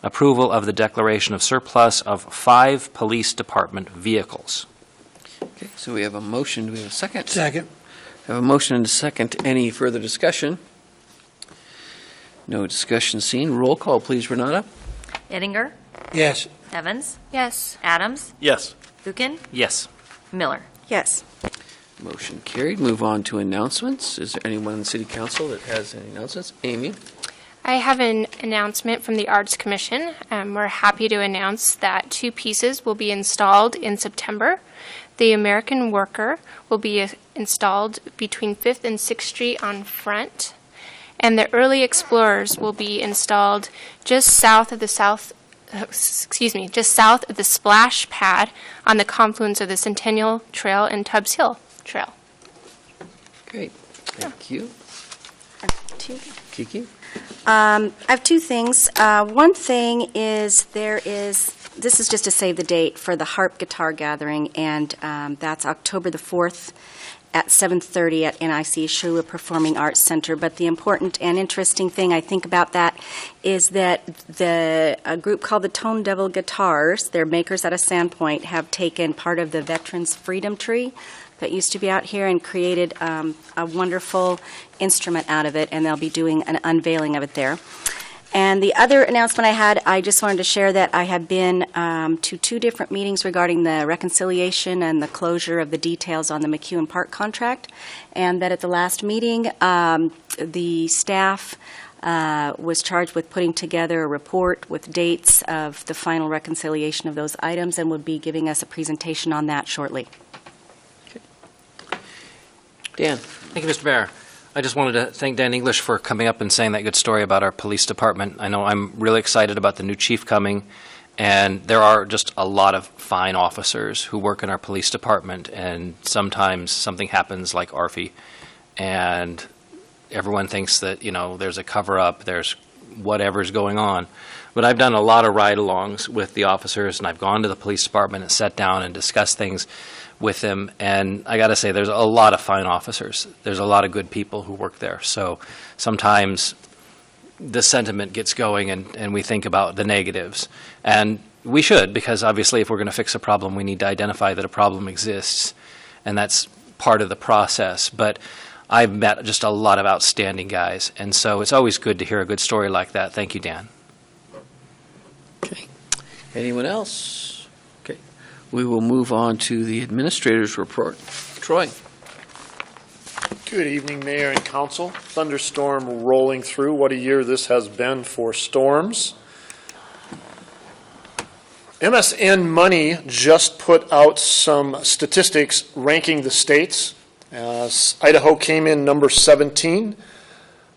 approval of the declaration of surplus of 5 police department vehicles. Okay, so we have a motion. Do we have a second? Second. I have a motion and a second. Any further discussion? No discussion seen. Roll call, please, Renata. Eddinger, Yes. Evans, Yes. Adams, Yes. Buchan, Yes. Miller. Yes. Motion carried. Move on to announcements. Is there anyone in the City Council that has any announcements? Amy? I have an announcement from the Arts Commission. We're happy to announce that 2 pieces will be installed in September. The American Worker will be installed between 5th and 6th Street on Front, and the Early Explorers will be installed just south of the splash pad on the confluence of the Centennial Trail and Tubbs Hill Trail. Great. Thank you. Kiki? I have 2 things. One thing is this is just to save the date for the harp guitar gathering, and that's October the 4th at 7:30 at NIC Shula Performing Arts Center. But the important and interesting thing I think about that is that a group called the Tone Devil Guitars, they're makers out of Sandpoint, have taken part of the Veterans Freedom Tree that used to be out here and created a wonderful instrument out of it, and they'll be doing an unveiling of it there. And the other announcement I had, I just wanted to share that I have been to 2 different meetings regarding the reconciliation and the closure of the details on the McEwen Park contract, and that at the last meeting, the staff was charged with putting together a report with dates of the final reconciliation of those items, and would be giving us a presentation on that shortly. Dan? Thank you, Mr. Mayor. I just wanted to thank Dan English for coming up and saying that good story about our police department. I know I'm really excited about the new chief coming, and there are just a lot of fine officers who work in our police department, and sometimes something happens like Arfie, and everyone thinks that, there's a cover-up, there's whatever's going on. But I've done a lot of ride-alongs with the officers, and I've gone to the police department and sat down and discussed things with them, and I got to say, there's a lot of fine officers. There's a lot of good people who work there. So sometimes the sentiment gets going, and we think about the negatives. And we should, because obviously if we're going to fix a problem, we need to identify that a problem exists, and that's part of the process. But I've met just a lot of outstanding guys, and so it's always good to hear a good story like that. Thank you, Dan. Okay. Anyone else? Okay. We will move on to the administrator's report. Troy? Good evening, Mayor and Council. Thunderstorm rolling through. What a year this has been for storms. MSN Money just put out some statistics ranking the states. Idaho came in number 17.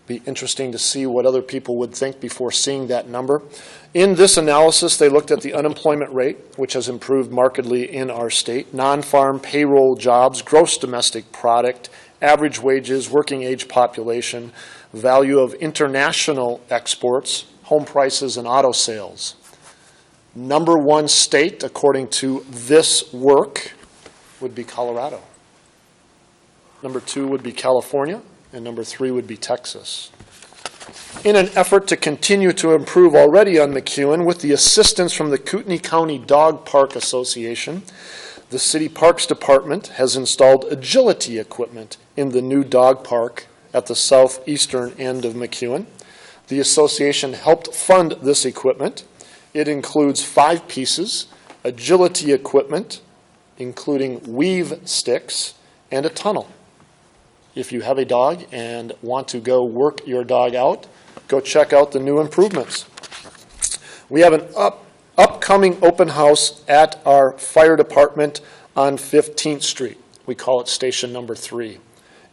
Be interesting to see what other people would think before seeing that number. In this analysis, they looked at the unemployment rate, which has improved markedly in our state, non-farm payroll jobs, gross domestic product, average wages, working age population, value of international exports, home prices, and auto sales. Number 1 state, according to this work, would be Colorado. Number 2 would be California, and number 3 would be Texas. In an effort to continue to improve already on McEwen, with the assistance from the Kootenai County Dog Park Association, the City Parks Department has installed agility equipment in the new dog park at the southeastern end of McEwen. The association helped fund this equipment. It includes 5 pieces: agility equipment, including weave sticks, and a tunnel. If you have a dog and want to go work your dog out, go check out the new improvements. We have an upcoming open house at our fire department on 15th Street. We call it station number 3.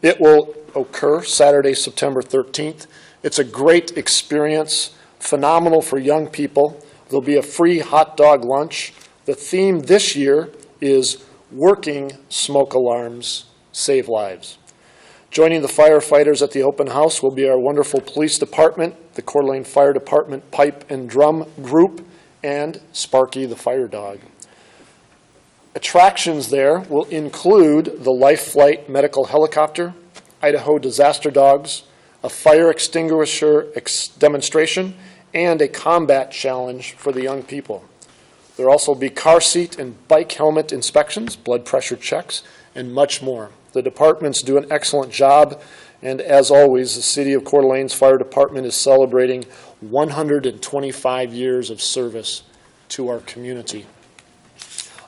It will occur Saturday, September 13th. It's a great experience, phenomenal for young people. There'll be a free hot dog lunch. The theme this year is Working Smoke Alarms Save Lives. Joining the firefighters at the open house will be our wonderful police department, the Coeur d'Alene Fire Department Pipe and Drum Group, and Sparky the fire dog. Attractions there will include the Life Flight medical helicopter, Idaho disaster dogs, a fire extinguisher demonstration, and a combat challenge for the young people. There will also be car seat and bike helmet inspections, blood pressure checks, and much more. The departments do an excellent job, and as always, the City of Coeur d'Alene's Fire Department is celebrating 125 years of service to our community.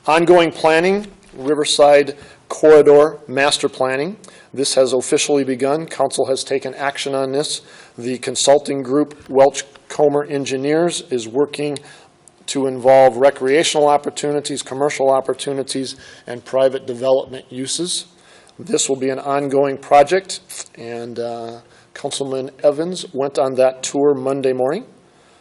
Ongoing planning, Riverside Corridor Master Planning. This has officially begun. Council has taken action on this. The consulting group, Welch Comer Engineers, is working to involve recreational opportunities, commercial opportunities, and private development uses. This will be an ongoing project, and Councilman Evans went on that tour Monday morning.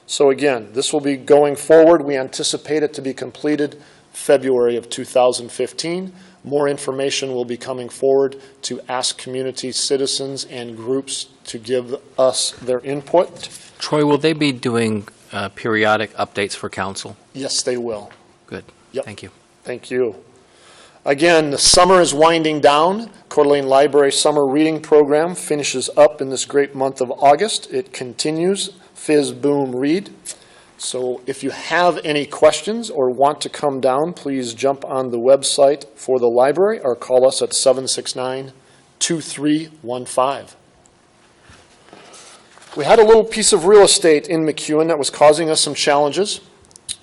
So again, this will be going forward. We anticipate it to be completed February of 2015. More information will be coming forward to ask community citizens and groups to give us their input. Troy, will they be doing periodic updates for council? Yes, they will. Good. Yep. Thank you. Thank you. Again, the summer is winding down. Coeur d'Alene Library Summer Reading Program finishes up in this great month of August. It continues, Fizz Boom Read. So if you have any questions or want to come down, please jump on the website for the library or call us at 769-2315. We had a little piece of real estate in McEwen that was causing us some challenges.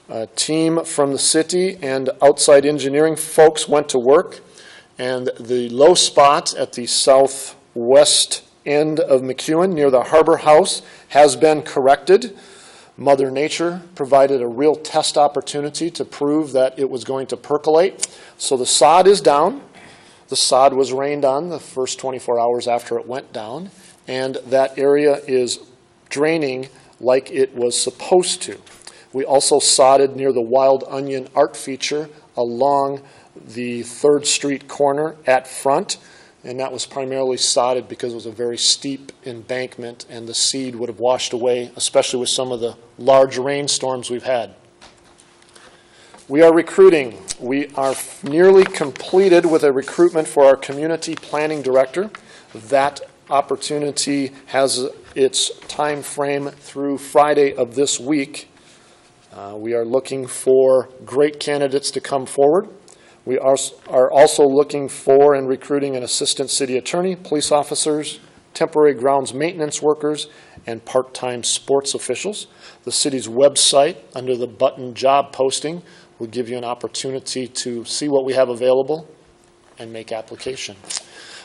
A team from the city and outside engineering folks went to work, and the low spot at the southwest end of McEwen near the Harbor House has been corrected. Mother Nature provided a real test opportunity to prove that it was going to percolate. So the sod is down. The sod was rained on the first 24 hours after it went down, and that area is draining like it was supposed to. We also sodded near the Wild Onion art feature along the 3rd Street corner at front, and that was primarily sodded because it was a very steep embankment and the seed would have washed away, especially with some of the large rainstorms we've had. We are recruiting. We are nearly completed with a recruitment for our community planning director. That opportunity has its time frame through Friday of this week. We are looking for great candidates to come forward. We are also looking for and recruiting an assistant city attorney, police officers, temporary grounds maintenance workers, and part-time sports officials. The city's website, under the button job posting, will give you an opportunity to see what we have available and make application.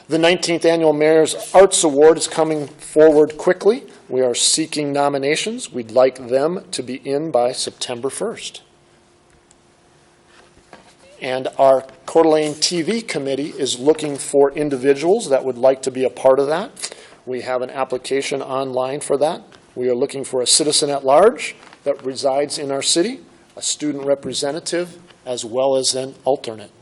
The 19th Annual Mayor's Arts Award is coming forward quickly. We are seeking nominations. We'd like them to be in by September 1st. And our Coeur d'Alene TV committee is looking for individuals that would like to be a part of that. We have an application online for that. We are looking for a citizen at large that resides in our city, a student representative, as well as an alternate.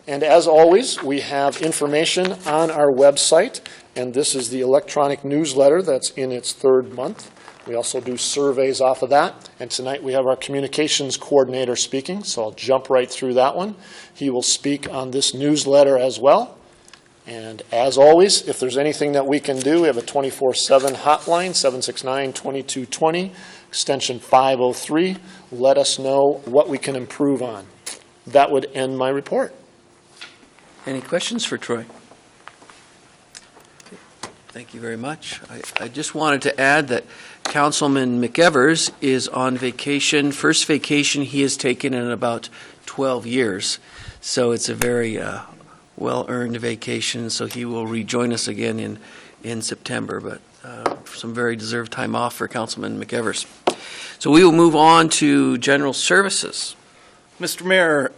And as always, we have information on our website, and this is the electronic newsletter that's in its 3rd month. We also do surveys off of that, and tonight we have our communications coordinator speaking, so I'll jump right through that one. He will speak on this newsletter as well, And as always, if there's anything that we can do, we have a 24/7 hotline, 769-2220, extension 503. Let us know what we can improve on. That would end my report. Any questions for Troy? Thank you very much. I just wanted to add that Councilman McEvers is on vacation, first vacation he has taken in about 12 years. So it's a very well-earned vacation, so he will rejoin us again in September, but some very deserved time off for Councilman McEvers. So we will move on to general services. Mr. Mayor,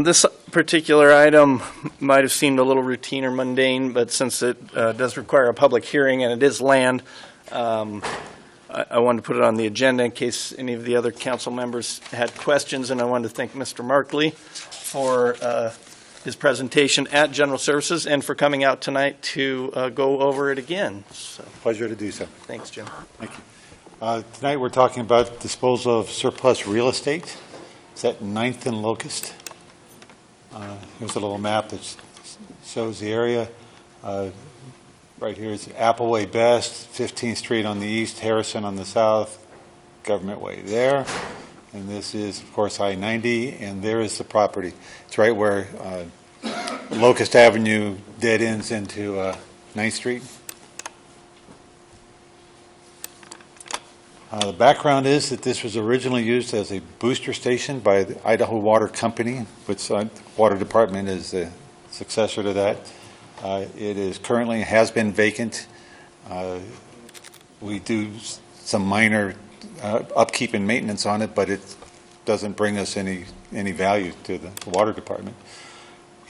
this particular item might have seemed a little routine or mundane, but since it does require a public hearing and it is land, I wanted to put it on the agenda in case any of the other council members had questions, and I wanted to thank Mr. Markley for his presentation at General Services and for coming out tonight to go over it again. So, pleasure to do so. Thanks, Jim. Thank you. Tonight we're talking about disposal of surplus real estate. It's at 9th and Locust. Here's a little map that shows the area. Right here is Appleway Best, 15th Street on the east, Harrison on the south, Government Way there. And this is, of course, I-90, and there is the property. It's right where Locust Avenue dead ends into 9th Street. The background is that this was originally used as a booster station by the Idaho Water Company, which the Water Department is the successor to that. It is currently has been vacant. We do some minor upkeep and maintenance on it, but it doesn't bring us any value to the Water Department.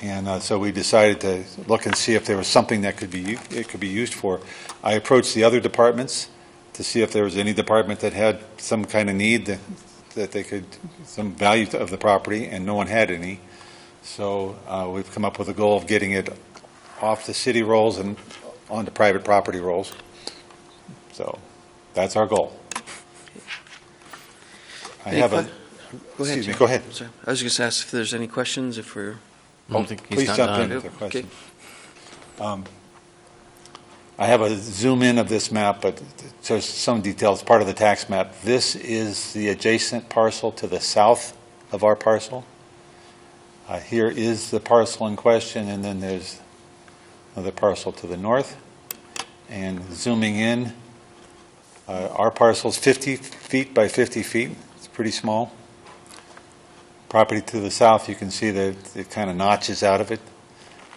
And so we decided to look and see if there was something that could be used for. I approached the other departments to see if there was any department that had some kind of need that they could, some value of the property, and no one had any. So we've come up with a goal of getting it off the city rolls and onto private property rolls. So that's our goal. I have a, excuse me, go ahead. Sorry. I was just going to ask if there's any questions, if we're... Please jump in with a question. I have a zoom in of this map, but it shows some details, part of the tax map. This is the adjacent parcel to the south of our parcel. Here is the parcel in question, and then there's another parcel to the north. And zooming in, our parcel is 50 feet by 50 feet. It's pretty small. Property to the south, you can see that it kind of notches out of it.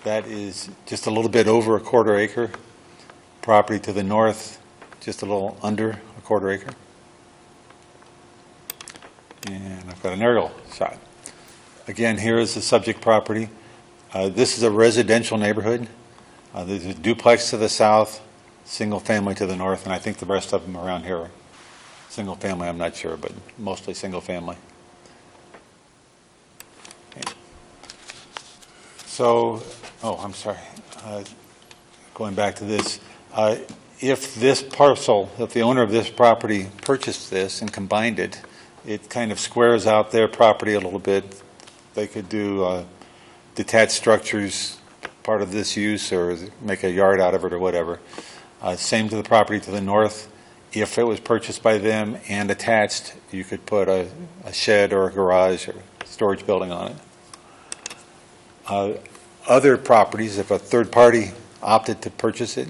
That is just a little bit over a quarter acre. Property to the north, just a little under a quarter acre. And I've got an aerial shot. Again, here is the subject property. This is a residential neighborhood. There's a duplex to the south, single family to the north, and I think the rest of them around here are single family, I'm not sure, but mostly single family. Okay. So, I'm sorry. Going back to this. If this parcel, if the owner of this property purchased this and combined it, it kind of squares out their property a little bit. They could do detached structures, part of this use, or make a yard out of it or whatever. Same to the property to the north. If it was purchased by them and attached, you could put a shed or a garage or storage building on it. Other properties, if a third party opted to purchase it,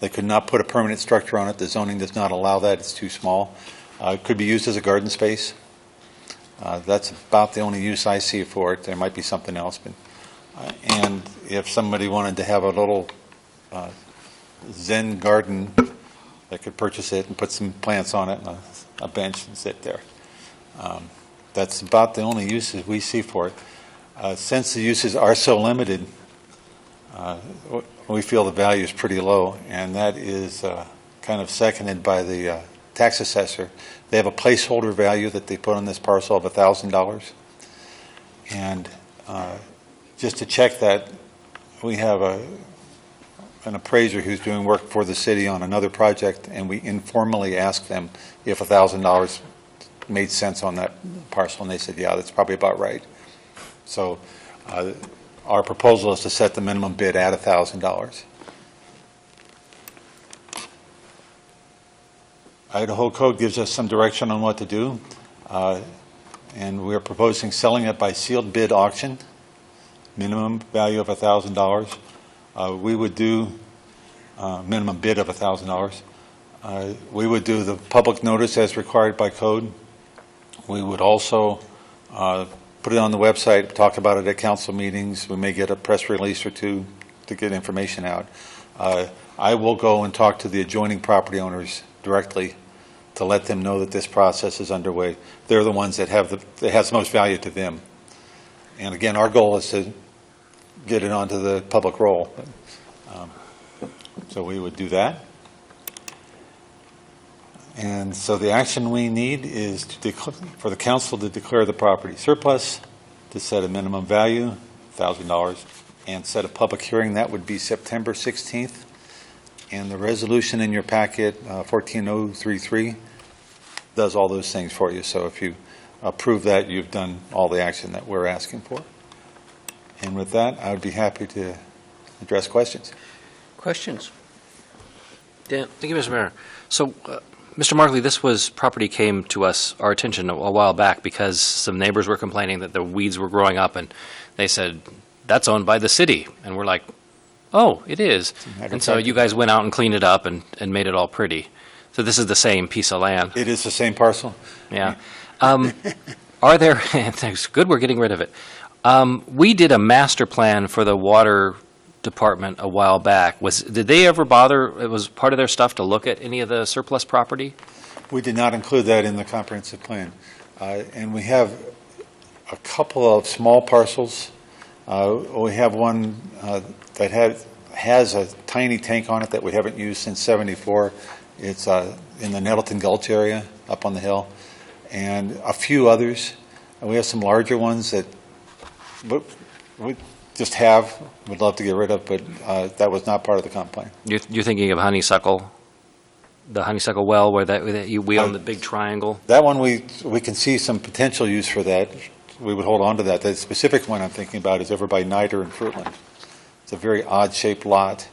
they could not put a permanent structure on it. The zoning does not allow that. It's too small. It could be used as a garden space. That's about the only use I see for it. There might be something else. But, and if somebody wanted to have a little Zen garden, they could purchase it and put some plants on it and a bench and sit there. That's about the only uses we see for it. Since the uses are so limited, we feel the value is pretty low, and that is kind of seconded by the tax assessor. They have a placeholder value that they put on this parcel of $1,000. And just to check that, we have an appraiser who's doing work for the city on another project, and we informally asked them if $1,000 made sense on that parcel, and they said, yeah, that's probably about right. So our proposal is to set the minimum bid at $1,000. Idaho Code gives us some direction on what to do, and we are proposing selling it by sealed bid auction, minimum value of $1,000. We would do minimum bid of $1,000. We would do the public notice as required by code. We would also put it on the website, talk about it at council meetings. We may get a press release or two to get information out. I will go and talk to the adjoining property owners directly to let them know that this process is underway. They're the ones that has the most value to them. And again, our goal is to get it onto the public roll. So we would do that. And so the action we need is for the council to declare the property surplus, to set a minimum value, $1,000, and set a public hearing. That would be September 16th. And the resolution in your packet, 14033, does all those things for you. So if you approve that, you've done all the action that we're asking for. And with that, I would be happy to address questions. Questions? Dan? Thank you, Mr. Mayor. So, Mr. Markley, this property came to our attention a while back because some neighbors were complaining that the weeds were growing up, and they said, that's owned by the city. And we're like, oh, it is. And so you guys went out and cleaned it up and made it all pretty. So this is the same piece of land. It is the same parcel? Yeah. Are there, thanks, good, we're getting rid of it. We did a master plan for the water department a while back. Did they ever bother, it was part of their stuff to look at any of the surplus property? We did not include that in the comprehensive plan. And we have a couple of small parcels. We have one that has a tiny tank on it that we haven't used since '74. It's in the Nettleton Gulch area up on the hill, and a few others. And we have some larger ones that we just would love to get rid of, but that was not part of the comp plan. You're thinking of Honeysuckle, the Honeysuckle well where we own the big triangle? That one, we can see some potential use for that. We would hold on to that. The specific one I'm thinking about is over by Niter and Fruitland. It's a very odd-shaped lot,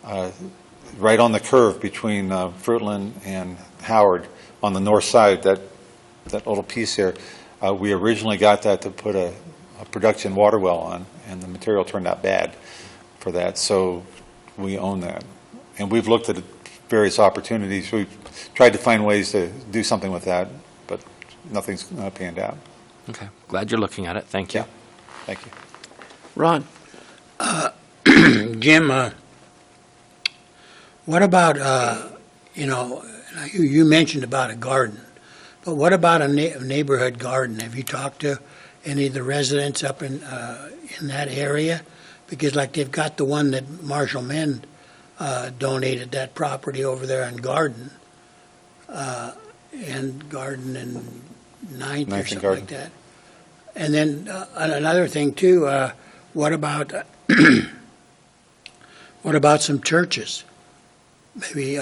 right on the curve between Fruitland and Howard on the north side, that little piece there. We originally got that to put a production water well on, and the material turned out bad for that, so we own that. And we've looked at various opportunities. We've tried to find ways to do something with that, but nothing's panned out. Okay, glad you're looking at it. Thank you. Yeah. Thank you. Ron? Jim, what about, you mentioned about a garden, but what about a neighborhood garden? Have you talked to any of the residents up in that area? Because like they've got the one that Marshall Mend donated that property over there on Garden, and Garden and Ninth or something like that. And then another thing too, what about some churches? Maybe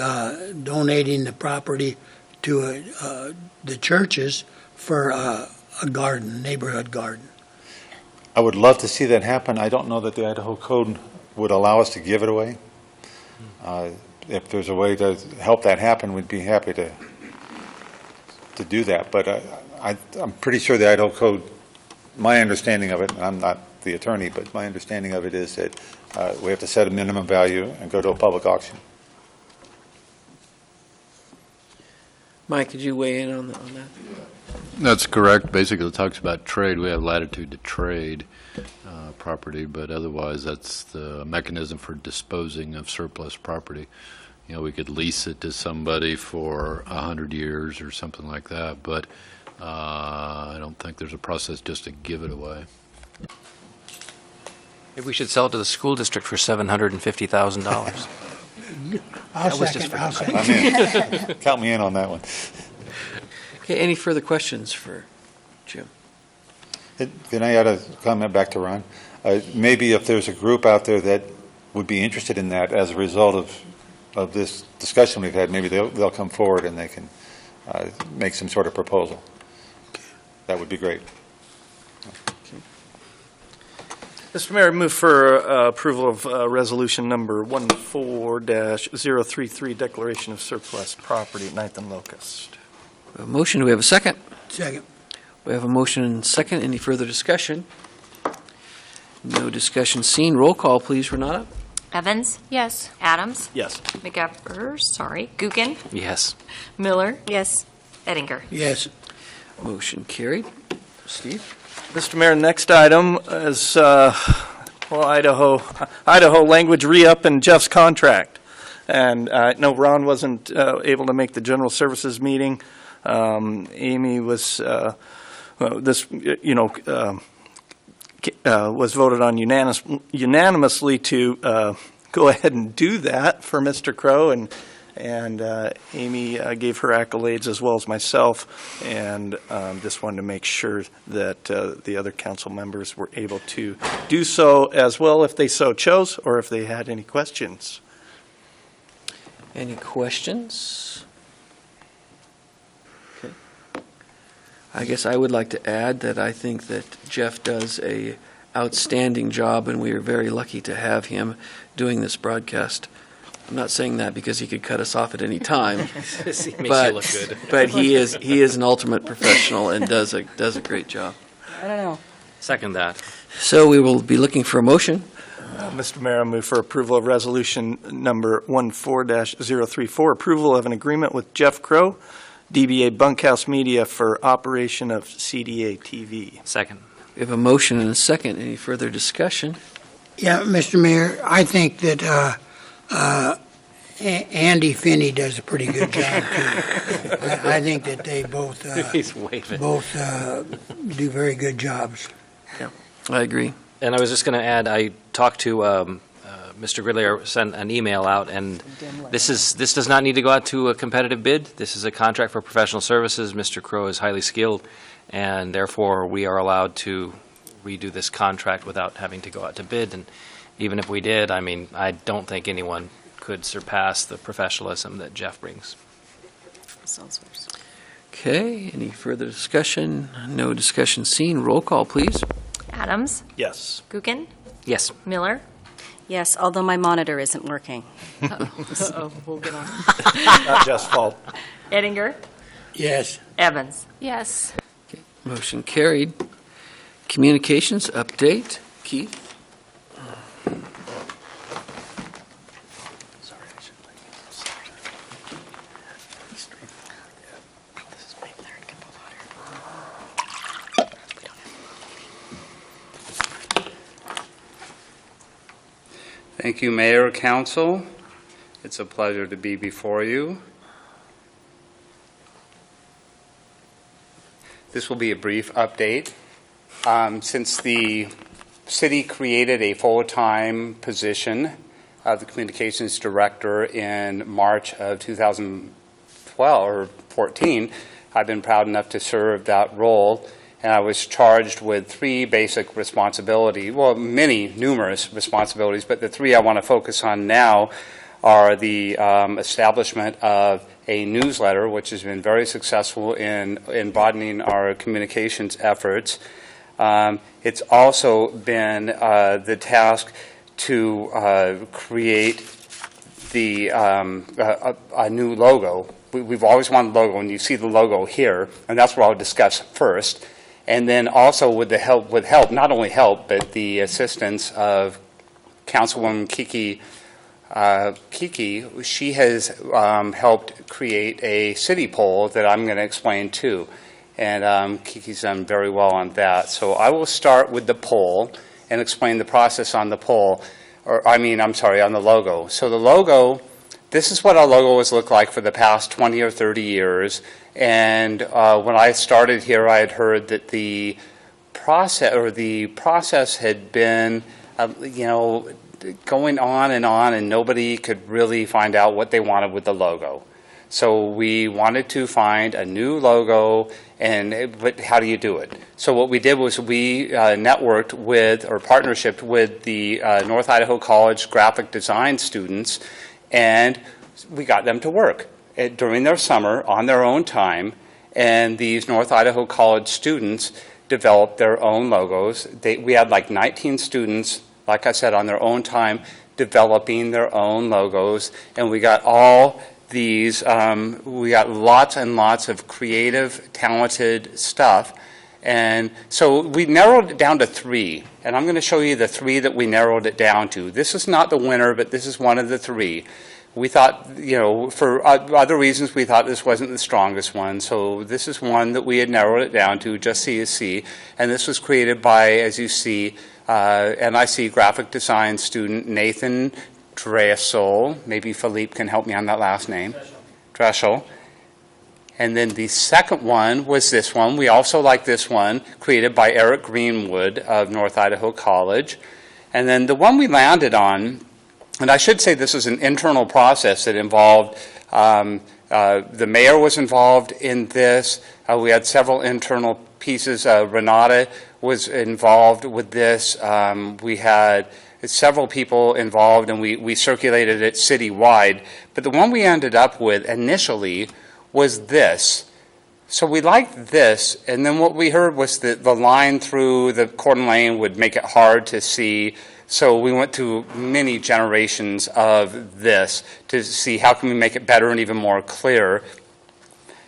donating the property to the churches for a garden, neighborhood garden. I would love to see that happen. I don't know that the Idaho Code would allow us to give it away. If there's a way to help that happen, we'd be happy to do that. But I'm pretty sure the Idaho Code, my understanding of it, and I'm not the attorney, but my understanding of it is that we have to set a minimum value and go to a public auction. Mike, could you weigh in on that? That's correct. Basically, it talks about trade. We have latitude to trade property, but otherwise that's the mechanism for disposing of surplus property. We could lease it to somebody for 100 years or something like that, but I don't think there's a process just to give it away. Maybe we should sell it to the school district for $750,000. I'll second. I'm in. Count me in on that one. Okay, any further questions for Jim? Can I add a comment back to Ron? Maybe if there's a group out there that would be interested in that as a result of this discussion we've had, maybe they'll come forward and they can make some sort of proposal. That would be great. Mr. Mayor, I move for approval of resolution number 14-033, declaration of surplus property at 9th and Locust. A motion, do we have a second? Second. We have a motion and second. Any further discussion? No discussion seen. Roll call, please, Renata. Evans? Yes. Adams? Yes. Gookin? Yes. Miller? Yes. Ettinger? Yes. Motion carried. Steve? Mr. Mayor, next item is, Idaho language re-up in Jeff's contract. And I know Ron wasn't able to make the general services meeting. Amy was, was voted on unanimously to go ahead and do that for Mr. Crow, and Amy gave her accolades as well as myself, and just wanted to make sure that the other council members were able to do so as well if they so chose, or if they had any questions. Any questions? Okay. I guess I would like to add that I think that Jeff does a outstanding job, and we are very lucky to have him doing this broadcast. I'm not saying that because he could cut us off at any time, Makes you look good. but he is an ultimate professional and does a great job. I don't know. Second that. So we will be looking for a motion. Mr. Mayor, I move for approval of resolution number 14-034, approval of an agreement with Jeff Crow, DBA Bunkhouse Media, for operation of CDA TV. Second. We have a motion and a second. Any further discussion? Yeah, Mr. Mayor, I think that Andy Finney does a pretty good job, too. I think that they both He's waving. do very good jobs. I agree. And I was just going to add, I talked to Mr. Gridley, or sent an email out, and this does not need to go out to a competitive bid. This is a contract for professional services. Mr. Crow is highly skilled, and therefore we are allowed to redo this contract without having to go out to bid. And even if we did, I mean, I don't think anyone could surpass the professionalism that Jeff brings. Okay, any further discussion? No discussion seen. Roll call, please. Adams? Yes. Gookin? Yes. Miller? Yes, although my monitor isn't working. Uh-oh, we'll get on. Not Jeff's fault. Ettinger? Yes. Evans? Yes. Motion carried. Communications update. Keith? Thank you, Mayor, Council. It's a pleasure to be before you. This will be a brief update. Since the city created a full-time position of the communications director in March of 2012 or 14, I've been proud enough to serve that role. And I was charged with three basic responsibilities, well, numerous responsibilities, but the three I want to focus on now are the establishment of a newsletter, which has been very successful in broadening our communications efforts. It's also been the task to create a new logo. We've always wanted a logo, and you see the logo here, and that's what I'll discuss first. And then also with not only help, but the assistance of Councilwoman Kiki, she has helped create a city poll that I'm going to explain too. And Kiki's done very well on that. So I will start with the poll and explain the process on the poll, on the logo. So the logo, this is what our logo has looked like for the past 20 or 30 years. And when I started here, I had heard that the process had been, going on, and nobody could really find out what they wanted with the logo. So we wanted to find a new logo, but how do you do it? So what we did was we networked with, or partnershiped with, the North Idaho College graphic design students, and we got them to work during their summer on their own time. And these North Idaho College students developed their own logos. We had like 19 students, like I said, on their own time, developing their own logos, and we got all these, we got lots and lots of creative, talented stuff. And so we narrowed it down to 3, and I'm going to show you the 3 that we narrowed it down to. This is not the winner, but this is one of the 3. We thought, you know, for other reasons, we thought this wasn't the strongest one. So this is one that we had narrowed it down to, just so you see. And this was created by, as you see, NIC graphic design student Nathan Dressel. Maybe Philippe can help me on that last name. Dressel. And then the second one was this one. We also like this one, created by Eric Greenwood of North Idaho College. And then the one we landed on, and I should say this is an internal process that involved, the mayor was involved in this. We had several internal pieces. Renata was involved with this. We had several people involved, and we circulated it citywide. But the one we ended up with initially was this. So we liked this, and then what we heard was that the line through the Coeur d'Alene would make it hard to see. So we went through many generations of this to see how can we make it better and even more clear.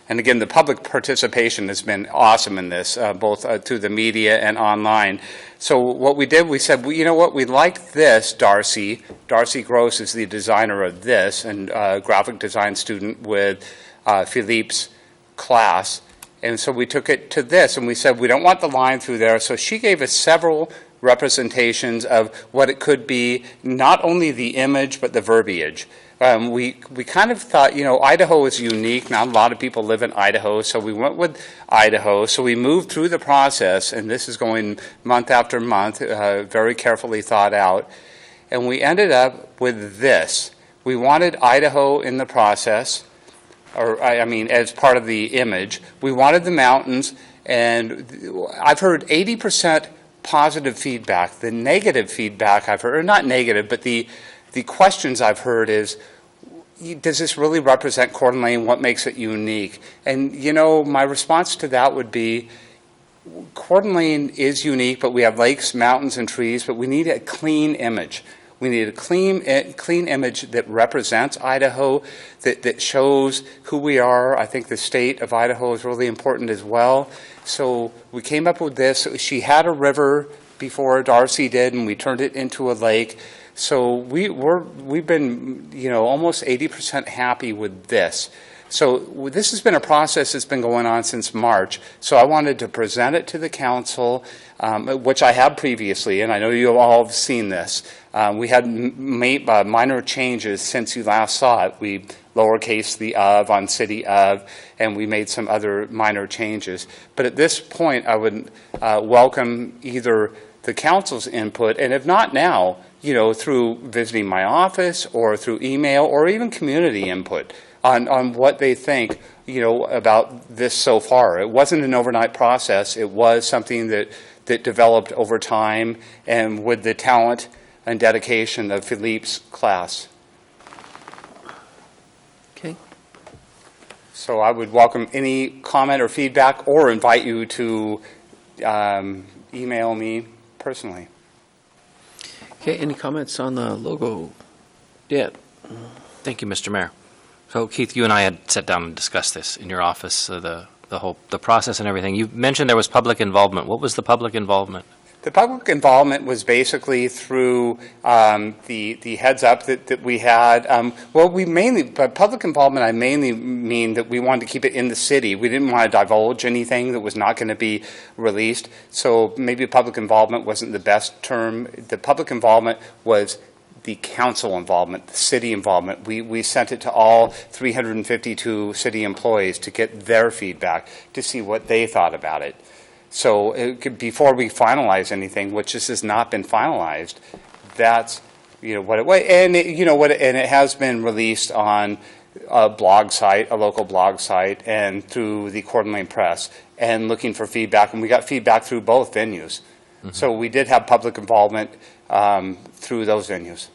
And again, the public participation has been awesome in this, both through the media and online. So what we did, we said, well, you know what, we like this, Darcy. Darcy Gross is the designer of this, and graphic design student with Philippe's class. And so we took it to this, and we said, we don't want the line through there. So she gave us several representations of what it could be, not only the image, but the verbiage. We kind of thought, you know, Idaho is unique. Not a lot of people live in Idaho, so we went with Idaho. So we moved through the process, and this is going month after month, very carefully thought out. And we ended up with this. We wanted Idaho in the process, or I mean, as part of the image. We wanted the mountains, and I've heard 80% positive feedback. The negative feedback I've heard, or not negative, but the questions I've heard is, does this really represent Coeur d'Alene? What makes it unique? And, you know, my response to that would be, Coeur d'Alene is unique, but we have lakes, mountains, and trees, but we need a clean image. We need a clean image that represents Idaho, that shows who we are. I think the state of Idaho is really important as well. So we came up with this. She had a river before Darcy did, and we turned it into a lake. So we've been, you know, almost 80% happy with this. So this has been a process that's been going on since March. So I wanted to present it to the council, which I have previously, and I know you all have seen this. We had made minor changes since you last saw it. We lowercase the of on city of, and we made some other minor changes. But at this point, I would welcome either the council's input, and if not now, you know, through visiting my office or through email or even community input on what they think, you know, about this so far. It wasn't an overnight process. It was something that developed over time and with the talent and dedication of Philippe's class. Okay. So I would welcome any comment or feedback, or invite you to email me personally. Okay, any comments on the logo? Yeah. Thank you, Mr. Mayor. So Keith, you and I had sat down and discussed this in your office, the process and everything. You mentioned there was public involvement. What was the public involvement? The public involvement was basically through the heads up that we had. By public involvement, I mainly mean that we wanted to keep it in the city. We didn't want to divulge anything that was not going to be released. So maybe public involvement wasn't the best term. The public involvement was the council involvement, the city involvement. We sent it to all 352 city employees to get their feedback, to see what they thought about it. So before we finalize anything, which this has not been finalized, that's, you know, what it was. And it has been released on a blog site, a local blog site, and through the Coeur d'Alene Press, and looking for feedback. And we got feedback through both venues. Mm-hmm. So we did have public involvement through those venues.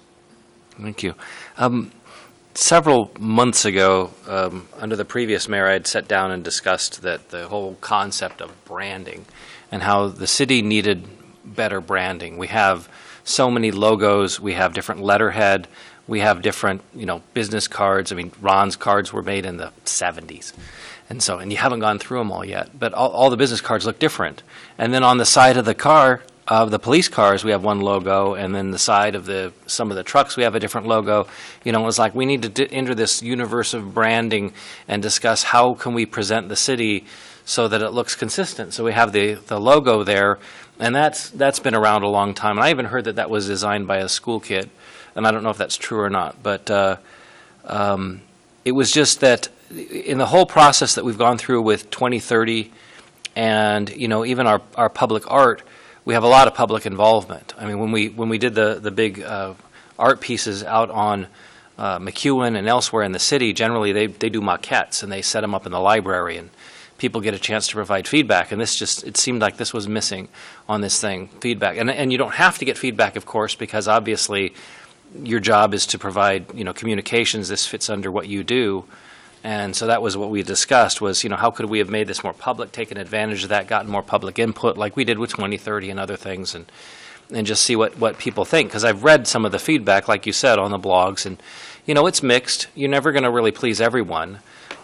Thank you. several months ago, under the previous mayor, I had sat down and discussed that the whole concept of branding and how the city needed better branding. We have so many logos, we have different letterhead, we have different, business cards. I mean, Ron's cards were made in the 70s. And you haven't gone through them all yet, but all the business cards look different. And then on the side of the car, of the police cars, we have one logo, and then the side of some of the trucks, we have a different logo. It's like we need to enter this universe of branding and discuss how can we present the city so that it looks consistent. So we have the logo there, and that's been around a long time. And I even heard that was designed by a school kid, and I don't know if that's true or not. But it was just that in the whole process that we've gone through with 2030 and, even our public art, we have a lot of public involvement. I mean, when we did the big art pieces out on McEwen and elsewhere in the city, generally they do maquettes and they set them up in the library and people get a chance to provide feedback. And it seemed like this was missing on this thing, feedback. And you don't have to get feedback, of course, because obviously your job is to provide, communications. This fits under what you do. And so that was what we discussed was, how could we have made this more public, taken advantage of that, gotten more public input like we did with 2030 and other things, and just see what people think. Because I've read some of the feedback, like you said, on the blogs, and, it's mixed. You're never going to really please everyone.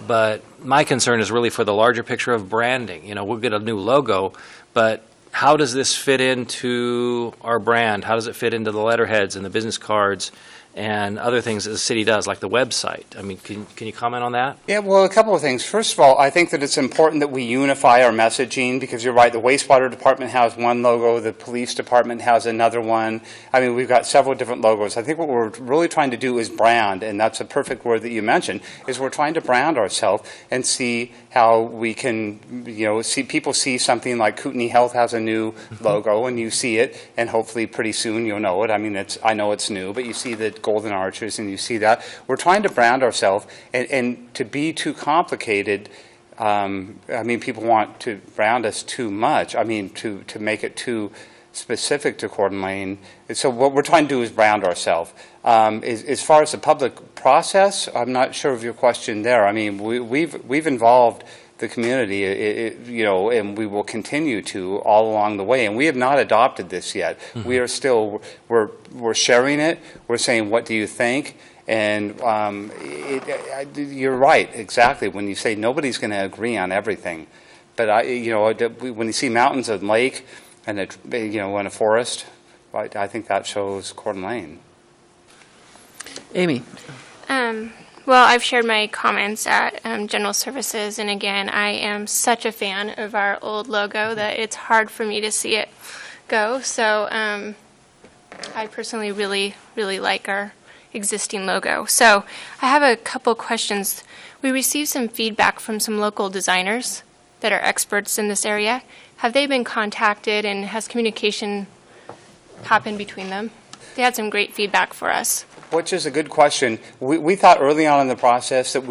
But my concern is really for the larger picture of branding. We'll get a new logo, but how does this fit into our brand? How does it fit into the letterheads and the business cards and other things that the city does, like the website? I mean, can you comment on that? Yeah, well, a couple of things. First of all, I think that it's important that we unify our messaging because you're right, the wastewater department has one logo, the police department has another one. I mean, we've got several different logos. I think what we're really trying to do is brand, and that's a perfect word that you mentioned, is we're trying to brand ourselves and see how we can, see people see something like Kootenai Health has a new logo, and you see it, and hopefully pretty soon you'll know it. I mean, I know it's new, but you see the Golden Arches, and you see that. We're trying to brand ourselves, and to be too complicated, people want to brand us too much. I mean, to make it too specific to Coeur d'Alene. So what we're trying to do is brand ourselves. As far as the public process, I'm not sure of your question there. I mean, we've involved the community, and we will continue to all along the way. And we have not adopted this yet. Mm-hmm. We are still, we're sharing it. We're saying, what do you think? And you're right, exactly. When you say nobody's going to agree on everything, but when you see mountains and lake and in a forest, I think that shows Coeur d'Alene. Amy. Well, I've shared my comments at General Services, and again, I am such a fan of our old logo that it's hard for me to see it go. So I personally really, really like our existing logo. So I have a couple questions. We received some feedback from some local designers that are experts in this area. Have they been contacted, and has communication happened between them? They had some great feedback for us. Which is a good question. We thought early on in the process that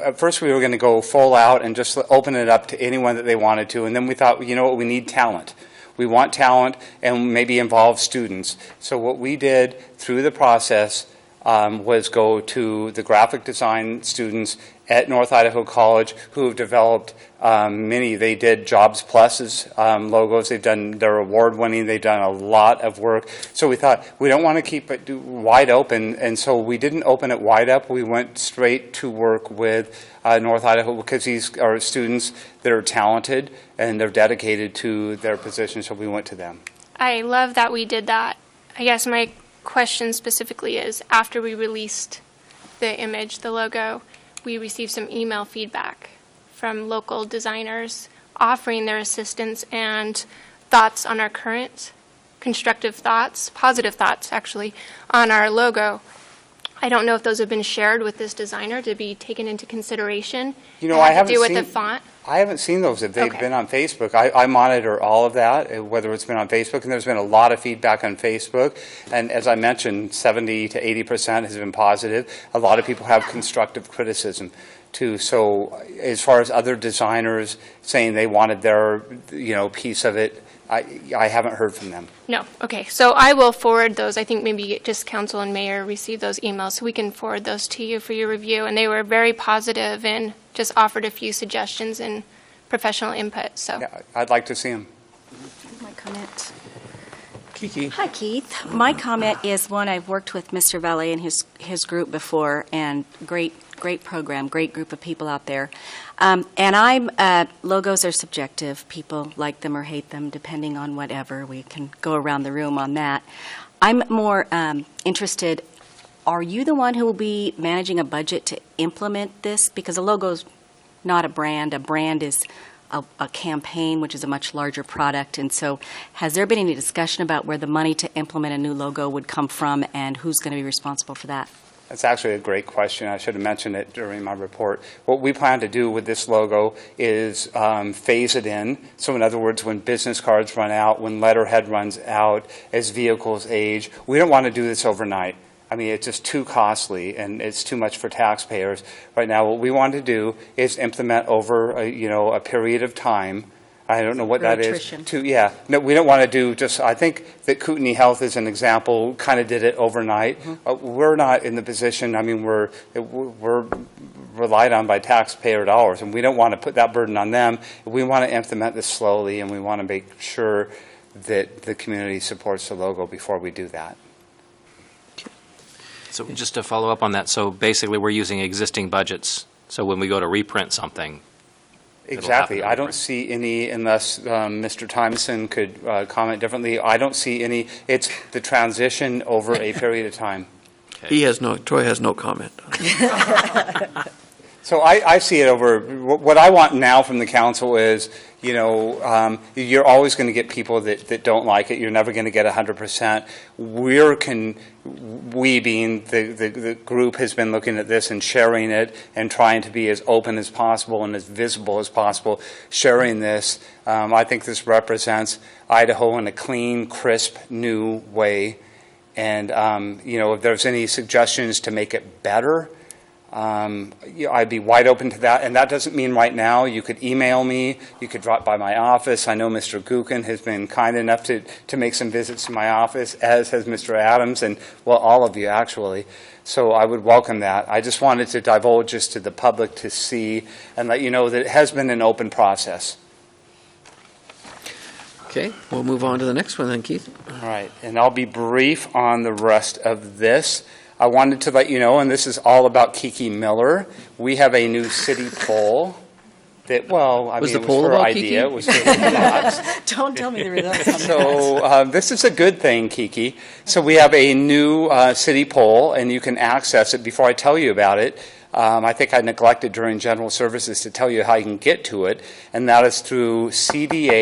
at first we were going to go full out and just open it up to anyone that they wanted to, and then we thought, we need talent. We want talent and maybe involve students. So what we did through the process was go to the graphic design students at North Idaho College who have developed they did Jobs Plus's logos. They're award winning. They've done a lot of work. So we thought we don't want to keep it wide open, and so we didn't open it wide up. We went straight to work with North Idaho because these are students that are talented and they're dedicated to their position. So we went to them. I love that we did that. I guess my question specifically is, after we released the image, the logo, we received some email feedback from local designers offering their assistance and thoughts on our current constructive thoughts, positive thoughts actually, on our logo. I don't know if those have been shared with this designer to be taken into consideration. I haven't to do with the font. I haven't seen those. If they've been on Facebook, I monitor all of that, whether it's been on Facebook, and there's been a lot of feedback on Facebook. And as I mentioned, 70 to 80% has been positive. A lot of people have constructive criticism too. So as far as other designers saying they wanted their piece of it, I haven't heard from them. No, okay, so I will forward those. I think maybe just council and mayor received those emails, so we can forward those to you for your review. And they were very positive and just offered a few suggestions and professional input, so. Yeah, I'd like to see them. My comment. Kiki? Hi, Keith. My comment is one, I've worked with Mr. Valet and his group before, and great program, great group of people out there. Logos are subjective. People like them or hate them, depending on whatever. We can go around the room on that. I'm more interested, are you the one who will be managing a budget to implement this? Because a logo's not a brand. A brand is a campaign, which is a much larger product. And so has there been any discussion about where the money to implement a new logo would come from and who's going to be responsible for that? That's actually a great question. I should have mentioned it during my report. What we plan to do with this logo is phase it in. So in other words, when business cards run out, when letterhead runs out, as vehicles age, we don't want to do this overnight. I mean, it's just too costly and it's too much for taxpayers. Right now, what we want to do is implement over a period of time. I don't know what that is. No, we don't want to do just, I think that Kootenai Health is an example, kind of did it overnight. We're not in the position, I mean, we're relied on by taxpayer dollars, and we don't want to put that burden on them. We want to implement this slowly, and we want to make sure that the community supports the logo before we do that. So just to follow up on that, so basically we're using existing budgets. So when we go to reprint something, exactly. I don't see any, unless Mr. Timeson could comment differently, I don't see any. It's the transition over a period of time. Troy has no comment. So I see it over, what I want now from the council is, you're always going to get people that don't like it. You're never going to get 100%. We being the group has been looking at this and sharing it and trying to be as open as possible and as visible as possible, sharing this. I think this represents Idaho in a clean, crisp, new way. And, if there's any suggestions to make it better, I'd be wide open to that, and that doesn't mean right now. You could email me, you could drop by my office. I know Mr. Gookin has been kind enough to make some visits to my office, as has Mr. Adams, and, well, all of you, actually. So I would welcome that. I just wanted to divulge this to the public to see and let you know that it has been an open process. Okay, we'll move on to the next one then, Keith. All right, and I'll be brief on the rest of this. I wanted to let you know, and this is all about Kiki Miller. We have a new city poll that, well, I Was mean, the it poll was her about idea. Kiki? It was her thoughts. Don't tell me the results on that. So this is a good thing, Kiki. So we have a new city poll, and you can access it. Before I tell you about it, I think I neglected during general services to tell you how you can get to it, and that is through cdaid.org.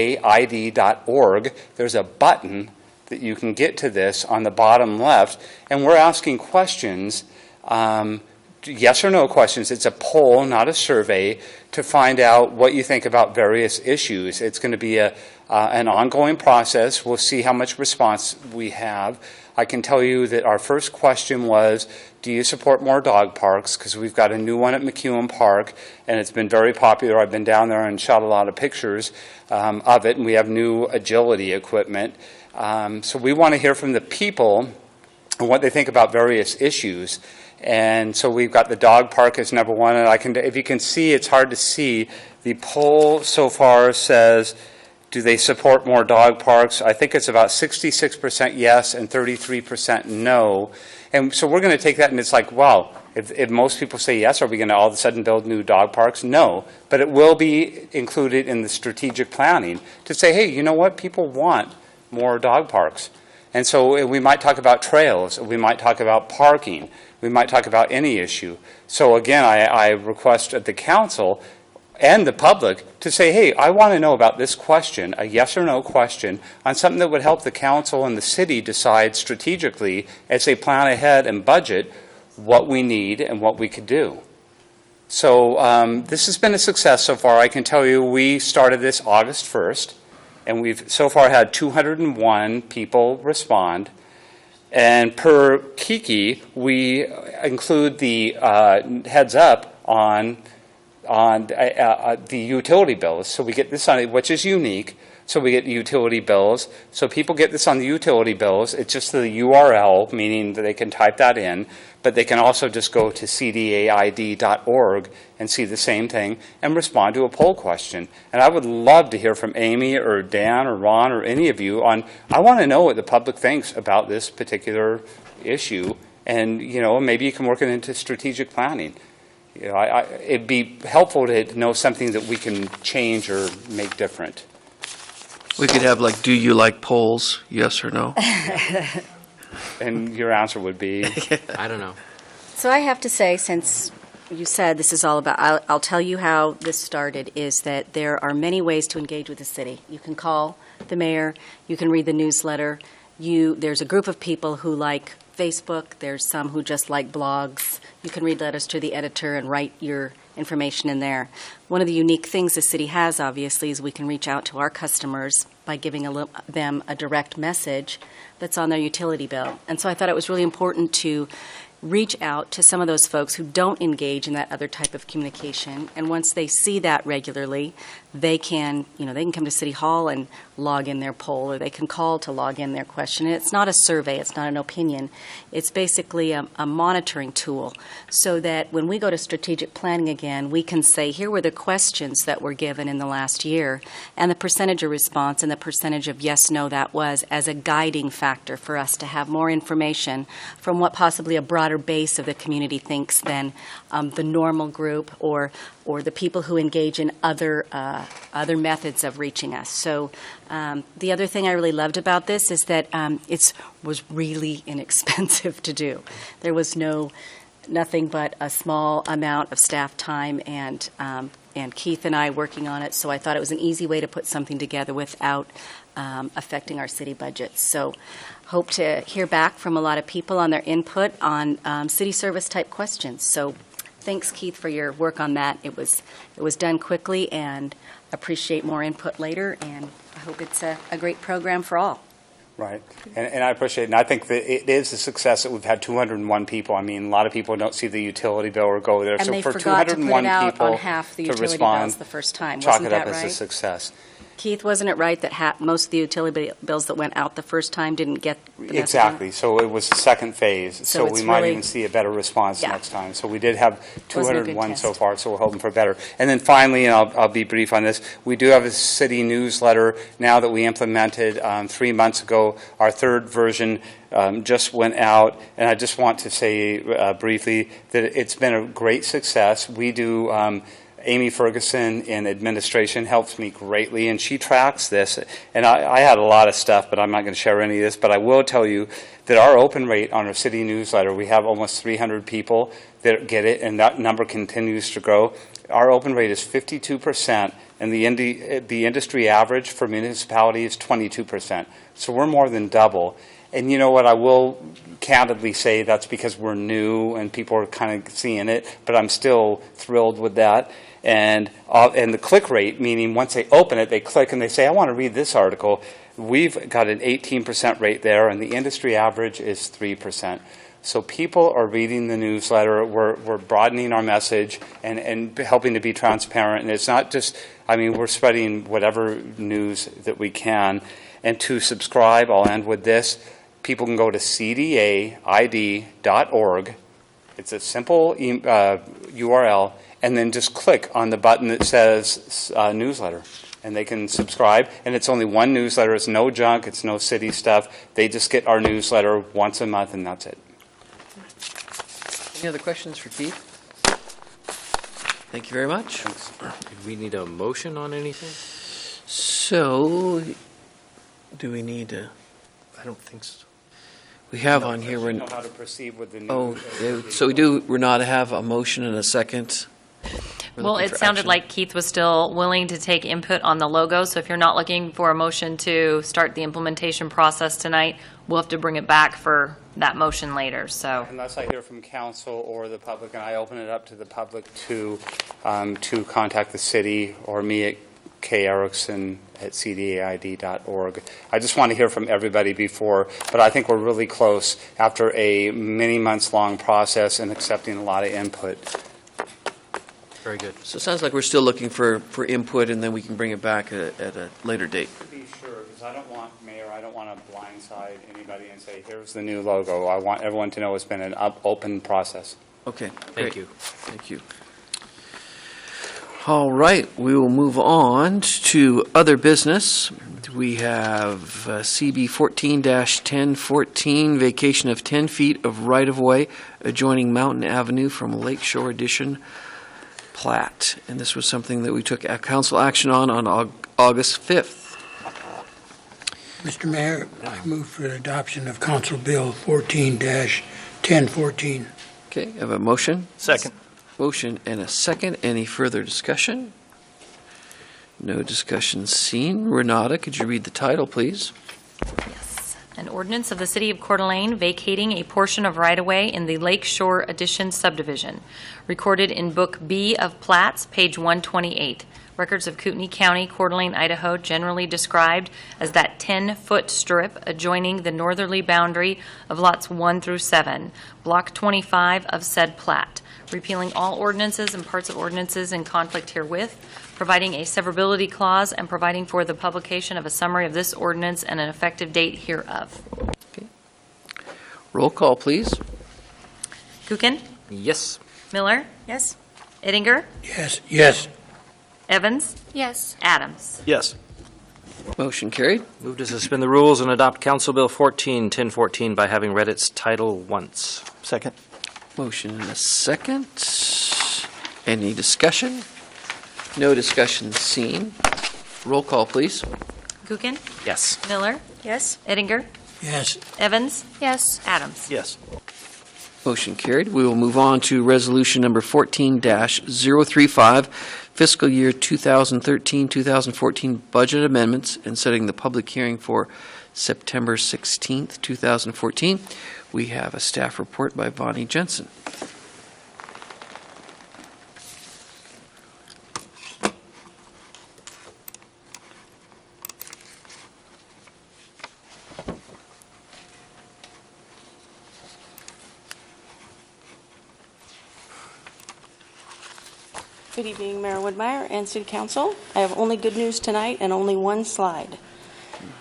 There's a button that you can get to this on the bottom left, and we're asking questions, yes or no questions. It's a poll, not a survey, to find out what you think about various issues. It's going to be an ongoing process. We'll see how much response we have. I can tell you that our first question was, do you support more dog parks? Because we've got a new one at McEwen Park, and it's been very popular. I've been down there and shot a lot of pictures of it, and we have new agility equipment. So we want to hear from the people and what they think about various issues. And so we've got the dog park as number one. And if you can see, it's hard to see. The poll so far says, do they support more dog parks? I think it's about 66% yes and 33% no. And so we're going to take that, and it's like, wow, if most people say yes, are we going to all of a sudden build new dog parks? No. But it will be included in the strategic planning to say, hey, you know what? People want more dog parks. And so we might talk about trails. We might talk about parking. We might talk about any issue. So again, I request at the council and the public to say, hey, I want to know about this question, a yes or no question, on something that would help the council and the city decide strategically as they plan ahead and budget what we need and what we could do. So this has been a success so far. I can tell you we started this August 1st. And we've so far had 201 people respond. And per Kiki, we include the heads up on the utility bills. So we get this on it, which is unique. So we get utility bills. So people get this on the utility bills. It's just the URL, meaning that they can type that in, but they can also just go to cdaid.org and see the same thing and respond to a poll question. And I would love to hear from Amy or Dan or Ron or any of you on, I want to know what the public thinks about this particular issue. And, maybe you can work it into strategic planning. It'd be helpful to know something that we can change or make different. We could have do you like polls, yes or no? And your answer would be? I don't know. So I have to say, since you said this is all about, I'll tell you how this started, is that there are many ways to engage with the city. You can call the mayor, you can read the newsletter, there's a group of people who like Facebook, there's some who just like blogs. You can read letters to the editor and write your information in there. One of the unique things the city has, obviously, is we can reach out to our customers by giving them a direct message that's on their utility bill. And so I thought it was really important to reach out to some of those folks who don't engage in that other type of communication. And once they see that regularly, they can come to City Hall and log in their poll, or they can call to log in their question. And it's not a survey, it's not an opinion. It's basically a monitoring tool so that when we go to strategic planning again, we can say, here were the questions that were given in the last year, and the percentage of response and the percentage of yes, no, that was, as a guiding factor for us to have more information from what possibly a broader base of the community thinks than the normal group or the people who engage in other methods of reaching us. So the other thing I really loved about this is that it was really inexpensive to do. There was nothing but a small amount of staff time and Keith and I working on it. So I thought it was an easy way to put something together without affecting our city budget. So hope to hear back from a lot of people on their input on city service type questions. So thanks, Keith, for your work on that. It was done quickly, and appreciate more input later, and I hope it's a great program for all. Right. And I appreciate it. And I think that it is a success that we've had 201 people. I mean, a lot of people don't see the utility bill or go there. And so they for forgot to put 201 it out people on half the to utility respond, bills the first time. chalk Wasn't it up that as a right? success. Keith, wasn't it right that most of the utility bills that went out the first time didn't get the message out? Exactly. So it was the second phase. So So we it's might really- even see a better response Yeah. next time. So we did have Wasn't a good 201 so test. far, so we're hoping for better. And then finally, and I'll be brief on this, we do have a city newsletter now that we implemented 3 months ago. Our third version just went out, and I just want to say briefly that it's been a great success. We do Amy Ferguson in administration helps me greatly, and she tracks this. And I had a lot of stuff, but I'm not going to share any of this. But I will tell you that our open rate on our city newsletter, we have almost 300 people that get it, and that number continues to grow. Our open rate is 52%, and the industry average for municipality is 22%. So we're more than double. And you know what, I will candidly say that's because we're new and people are kind of seeing it, but I'm still thrilled with that. And the click rate, meaning once they open it, they click and they say, I want to read this article. We've got an 18% rate there, and the industry average is 3%. So people are reading the newsletter. We're broadening our message and helping to be transparent. And it's not just, we're spreading whatever news that we can. And to subscribe, I'll end with this. People can go to cdaid.org. It's a simple URL, and then just click on the button that says newsletter, and they can subscribe. And it's only one newsletter. It's no junk. It's no city stuff. They just get our newsletter once a month, and that's it. Any other questions for Keith? Thank you very much. Do we need a motion on anything? So, do we need to? I don't think so. We have on here. You know how to proceed with the news. Oh, so we do. We're not to have a motion and a second. Well, it sounded like Keith was still willing to take input on the logo, so if you're not looking for a motion to start the implementation process tonight, we'll have to bring it back for that motion later, so. Unless I hear from council or the public, and I open it up to the public to contact the city or me at kerickson@cdaid.org. I just want to hear from everybody before, but I think we're really close after a many months long process and accepting a lot of input. Very good. So it sounds like we're still looking for input, and then we can bring it back at a later date. To be sure, because I don't want, Mayor, I don't want to blindside anybody and say, here's the new logo. I want everyone to know it's been an open process. Okay, Thank great. you. Thank you. All right, we will move on to other business. We have CB 14-1014, vacation of 10 feet of right-of-way adjoining Mountain Avenue from Lakeshore Edition plat. And this was something that we took council action on August 5th. Mr. Mayor, I move for the adoption of Council Bill 14-1014. Okay, I have a motion. Second. Motion and a second. Any further discussion? No discussion seen. Renata, could you read the title, please? Yes. An ordinance of the City of Coeur d'Alene vacating a portion of right-of-way in the Lake Shore Addition subdivision, recorded in Book B of Plats, page 128. Records of Kootenai County, Coeur d'Alene, Idaho, generally described as that 10-foot strip adjoining the northerly boundary of lots 1 through 7, Block 25 of said plat, repealing all ordinances and parts of ordinances in conflict herewith, providing a severability clause, and providing for the publication of a summary of this ordinance and an effective date hereof. Roll call, please. Kukin? Yes. Miller? Yes. Eddinger? Yes, yes. Evans? Yes. Adams? Yes. Motion carried. Move to suspend the rules and adopt Council Bill 14-1014 by having read its title once. Second. Motion and a second. Any discussion? No discussion seen. Roll call, please. Kukin? Yes. Miller? Yes. Eddinger? Yes. Evans? Yes. Adams? Yes. Motion carried. We will move on to resolution number 14-035, fiscal year 2013-2014 budget amendments, and setting the public hearing for September 16th, 2014. We have a staff report by Bonnie Jensen. Good evening, Mayor Woodmeyer and City Council. I have only good news tonight and only one slide.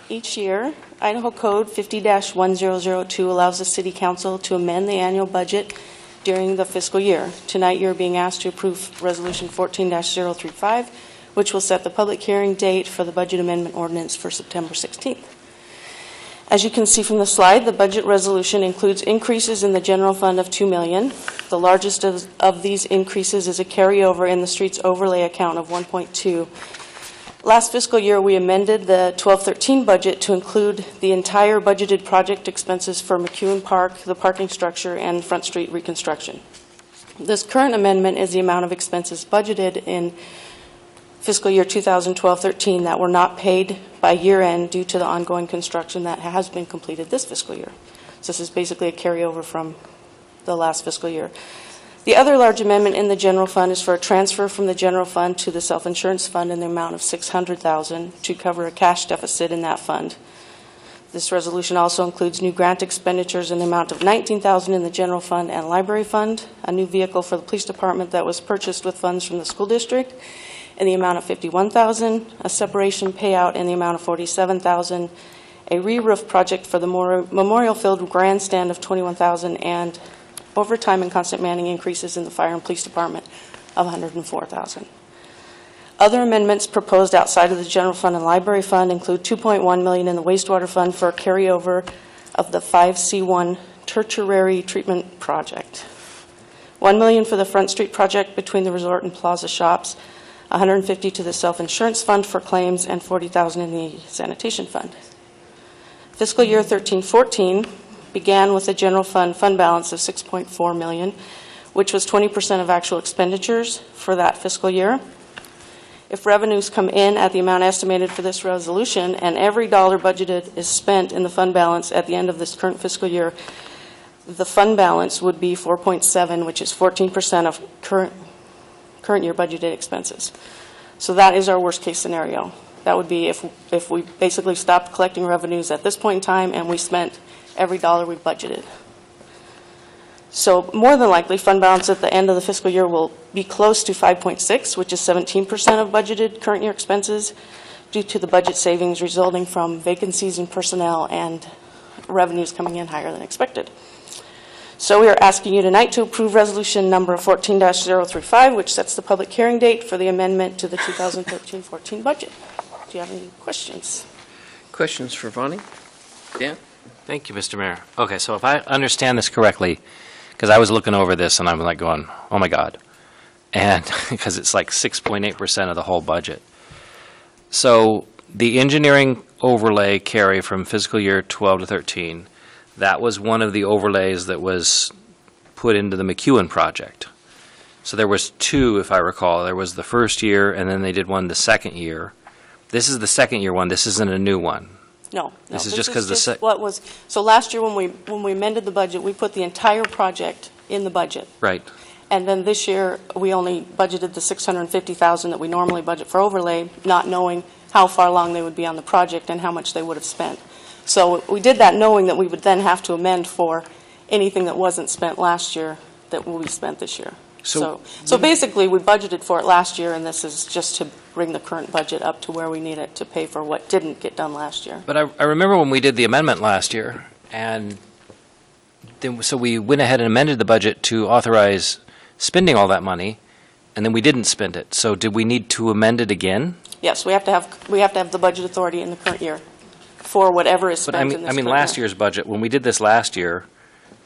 Each year, Idaho Code 50-1002 allows the City Council to amend the annual budget during the fiscal year. Tonight, you're being asked to approve Resolution 14-035, which will set the public hearing date for the budget amendment ordinance for September 16th. As you can see from the slide, the budget resolution includes increases in the general fund of $2 million. The largest of these increases is a carryover in the streets overlay account of $1.2. Last fiscal year, we amended the 12-13 budget to include the entire budgeted project expenses for McEwen Park, the parking structure, and Front Street reconstruction. This current amendment is the amount of expenses budgeted in fiscal year 2012-13 that were not paid by year end due to the ongoing construction that has been completed this fiscal year. So this is basically a carryover from the last fiscal year. The other large amendment in the general fund is for a transfer from the general fund to the self-insurance fund in the amount of $600,000 to cover a cash deficit in that fund. This resolution also includes new grant expenditures in the amount of $19,000 in the general fund and library fund, a new vehicle for the police department that was purchased with funds from the school district in the amount of $51,000, a separation payout in the amount of $47,000, a re-roof project for the Memorial Field grandstand of $21,000, and overtime and constant manning increases in the fire and police department of $104,000. Other amendments proposed outside of the general fund and library fund include $2.1 million in the wastewater fund for a carryover of the 5C1 tertiary treatment project, $1 million for the Front Street project between the resort and plaza shops, $150,000 to the self-insurance fund for claims, and $40,000 in the sanitation fund. Fiscal year 13-14 began with a general fund balance of $6.4 million, which was 20% of actual expenditures for that fiscal year. If revenues come in at the amount estimated for this resolution and every dollar budgeted is spent in the fund balance at the end of this current fiscal year, the fund balance would be 4.7, which is 14% of current year budgeted expenses. So that is our worst case scenario. That would be if we basically stopped collecting revenues at this point in time and we spent every dollar we budgeted. So more than likely, fund balance at the end of the fiscal year will be close to 5.6, which is 17% of budgeted current year expenses, due to the budget savings resulting from vacancies in personnel and revenues coming in higher than expected. So we are asking you tonight to approve resolution number 14-035, which sets the public hearing date for the amendment to the 2013-14 budget. Do you have any questions? Questions for Vonnie? Dan? Thank you, Mr. Mayor. Okay, so if I understand this correctly, because I was looking over this and I'm like going, oh my God. And because it's like 6.8% of the whole budget. So the engineering overlay carry from fiscal year 12 to 13, that was one of the overlays that was put into the McEwen project. So there was two, if I recall. There was the first year, and then they did one the second year. This is the second year one. This isn't a new one. No. This is just because the what was, so last year when we amended the budget, we put the entire project in the budget. Right. And then this year, we only budgeted the $650,000 that we normally budget for overlay, not knowing how far along they would be on the project and how much they would have spent. So we did that knowing that we would then have to amend for anything that wasn't spent last year that will be spent this year. So basically, we budgeted for it last year, and this is just to bring the current budget up to where we need it to pay for what didn't get done last year. But I remember when we did the amendment last year, and then, so we went ahead and amended the budget to authorize spending all that money, and then we didn't spend it. So did we need to amend it again? Yes, we have to have the budget authority in the current year for whatever is spent in this But I mean current last year. year's budget, when we did this last year,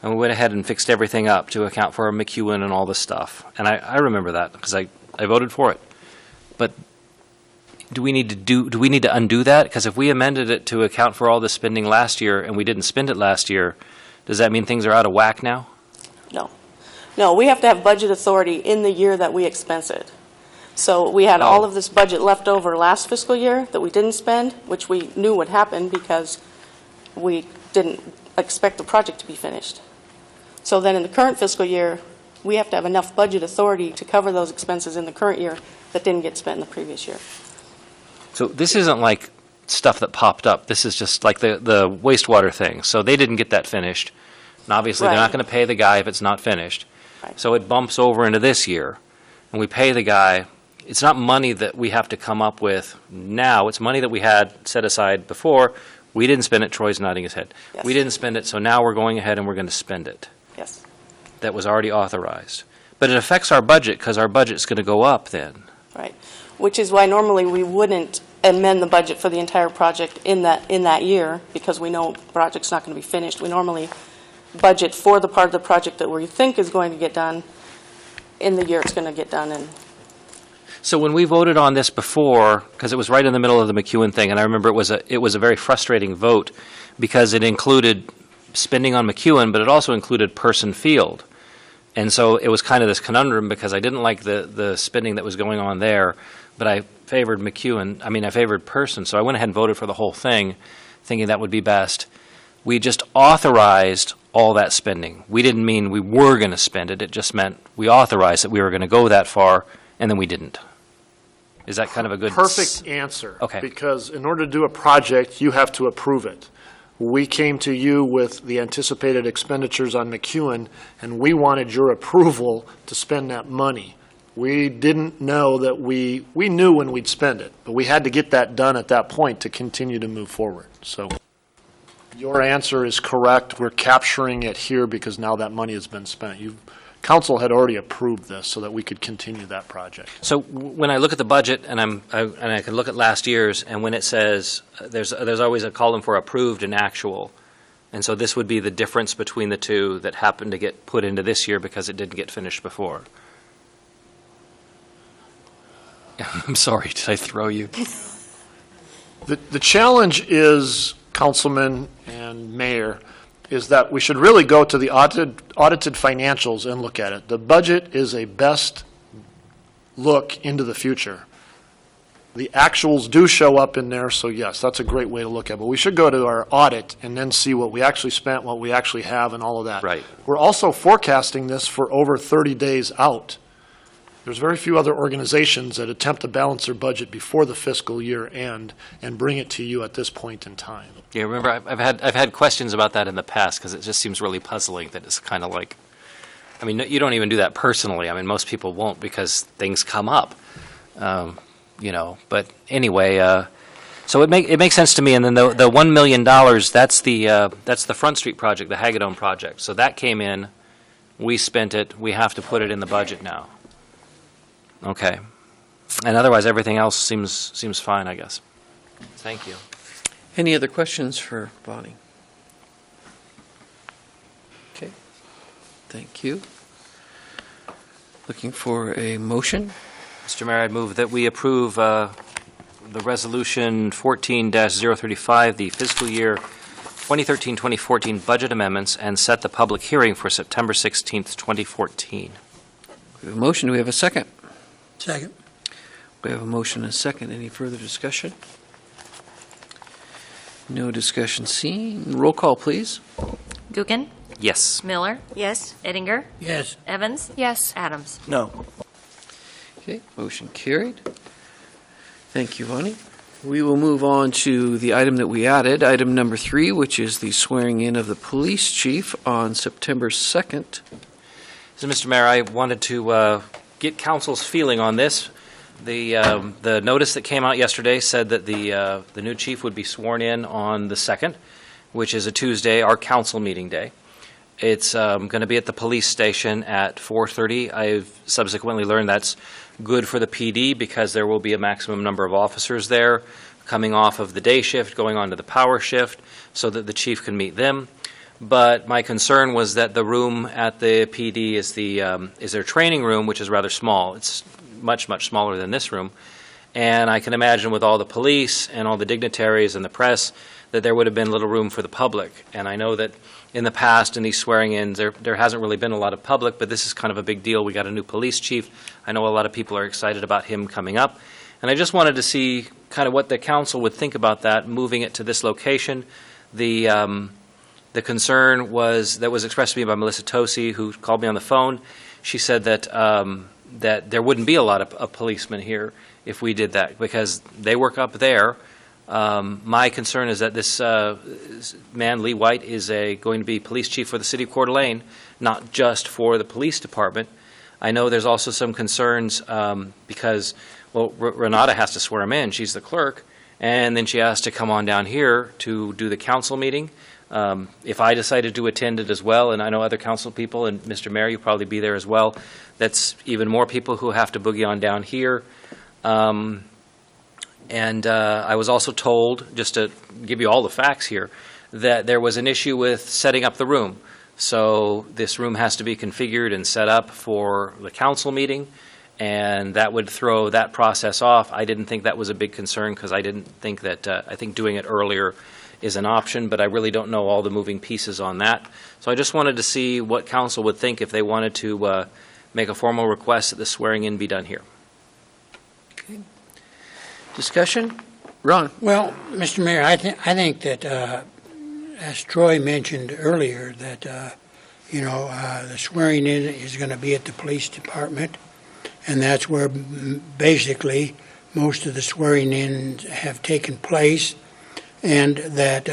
and we went ahead and fixed everything up to account for McEwen and all this stuff. And I remember that because I voted for it. But do we need to undo that? Because if we amended it to account for all the spending last year and we didn't spend it last year, does that mean things are out of whack now? No, we have to have budget authority in the year that we expense it. So we had all of this budget left over last fiscal year that we didn't spend, which we knew would happen because we didn't expect the project to be finished. So then in the current fiscal year, we have to have enough budget authority to cover those expenses in the current year that didn't get spent in the previous year. So this isn't like stuff that popped up. This is just like the wastewater thing. So they didn't get that finished. And obviously, they're not going to pay the guy if it's not finished. Right. So it bumps over into this year. And we pay the guy. It's not money that we have to come up with now. It's money that we had set aside before. We didn't spend it. Troy's nodding his head. Yes. We didn't spend it, so now we're going ahead and we're going to spend it. Yes. That was already authorized. But it affects our budget because our budget's going to go up then. Right. Which is why normally we wouldn't amend the budget for the entire project in that year because we know the project's not going to be finished. We normally budget for the part of the project that we think is going to get done in the year it's going to get done. And So when we voted on this before, because it was right in the middle of the McEwen thing, and I remember it was a very frustrating vote because it included spending on McEwen, but it also included Person Field. And so it was kind of this conundrum because I didn't like the spending that was going on there, but I favored McEwen. I mean, I favored Person, so I went ahead and voted for the whole thing, thinking that would be best. We just authorized all that spending. We didn't mean we were going to spend it. It just meant we authorized that we were going to go that far, and then we didn't. Is that kind of a good... Perfect answer. Okay. Because in order to do a project, you have to approve it. We came to you with the anticipated expenditures on McEwen, and we wanted your approval to spend that money. We didn't know that we knew when we'd spend it, but we had to get that done at that point to continue to move forward. So your answer is correct. We're capturing it here because now that money has been spent. Council had already approved this so that we could continue that project. So when I look at the budget, and I can look at last year's, and when it says, there's always a column for approved and actual. And so this would be the difference between the two that happened to get put into this year because it didn't get finished before. I'm sorry, did I throw you? The challenge is, Councilman and Mayor, is that we should really go to the audited financials and look at it. The budget is a best look into the future. The actuals do show up in there, so yes, that's a great way to look at it. But we should go to our audit and then see what we actually spent, what we actually have, and all of that. Right. We're also forecasting this for over 30 days out. There's very few other organizations that attempt to balance their budget before the fiscal year end and bring it to you at this point in time. Yeah, remember, I've had questions about that in the past because it just seems really puzzling that it's kind of like, I mean, you don't even do that personally. I mean, most people won't because things come up, But anyway, so it makes sense to me. And then the $1 million, that's the Front Street project, the Hagedorn project. So that came in, we spent it, we have to put it in the budget now. Okay. And otherwise, everything else seems fine, I guess. Thank you. Any other questions for Bonnie? Okay, thank you. Looking for a motion? Mr. Mayor, I'd move that we approve the Resolution 14-035, the fiscal year 2013-2014 budget amendments, and set the public hearing for September 16th, 2014. We have a motion. Do we have a second? Second. We have a motion and a second. Any further discussion? No discussion seen. Roll call, please. Gookin? Yes. Miller? Yes. Eddinger? Yes. Evans? Yes. Adams? No. Okay, motion carried. Thank you, Bonnie. We will move on to the item that we added, item number 3, which is the swearing in of the police chief on September 2nd. So, Mr. Mayor, I wanted to get council's feeling on this. The notice that came out yesterday said that the new chief would be sworn in on the 2nd, which is a Tuesday, our council meeting day. It's going to be at the police station at 4:30. I've subsequently learned that's good for the PD because there will be a maximum number of officers there coming off of the day shift, going on to the power shift, so that the chief can meet them. But my concern was that the room at the PD is their training room, which is rather small. It's much, much smaller than this room. And I can imagine with all the police and all the dignitaries and the press that there would have been little room for the public. And I know that in the past, in these swearing-ins, there hasn't really been a lot of public, but this is kind of a big deal. We got a new police chief. I know a lot of people are excited about him coming up. And I just wanted to see kind of what the council would think about that, moving it to this location. The concern that was expressed to me by Melissa Tosi, who called me on the phone. She said that that there wouldn't be a lot of policemen here if we did that because they work up there. My concern is that this man, Lee White, is going to be police chief for the city of Coeur d'Alene, not just for the police department. I know there's also some concerns because, well, Renata has to swear him in. She's the clerk, and then she has to come on down here to do the council meeting. If I decided to attend it as well, and I know other council people, and Mr. Mayor, you'll probably be there as well, that's even more people who have to boogie on down here. And I was also told, just to give you all the facts here, that there was an issue with setting up the room. So this room has to be configured and set up for the council meeting, and that would throw that process off. I didn't think that was a big concern because I didn't think that, I think doing it earlier is an option, but I really don't know all the moving pieces on that. So I just wanted to see what council would think if they wanted to make a formal request that the swearing-in be done here. Okay. Discussion? Ron? Well, Mr. Mayor, I think that, as Troy mentioned earlier, that, the swearing in is going to be at the police department, and that's where basically most of the swearing in have taken place, and that,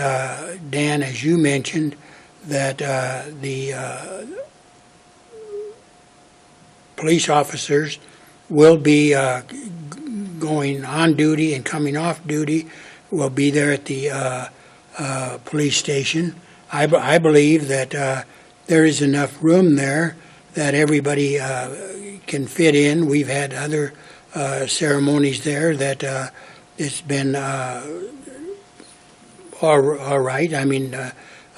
Dan, as you mentioned, that the police officers will be going on duty and coming off duty, will be there at the police station. I believe that there is enough room there that everybody can fit in. We've had other ceremonies there that it's been all right. I mean,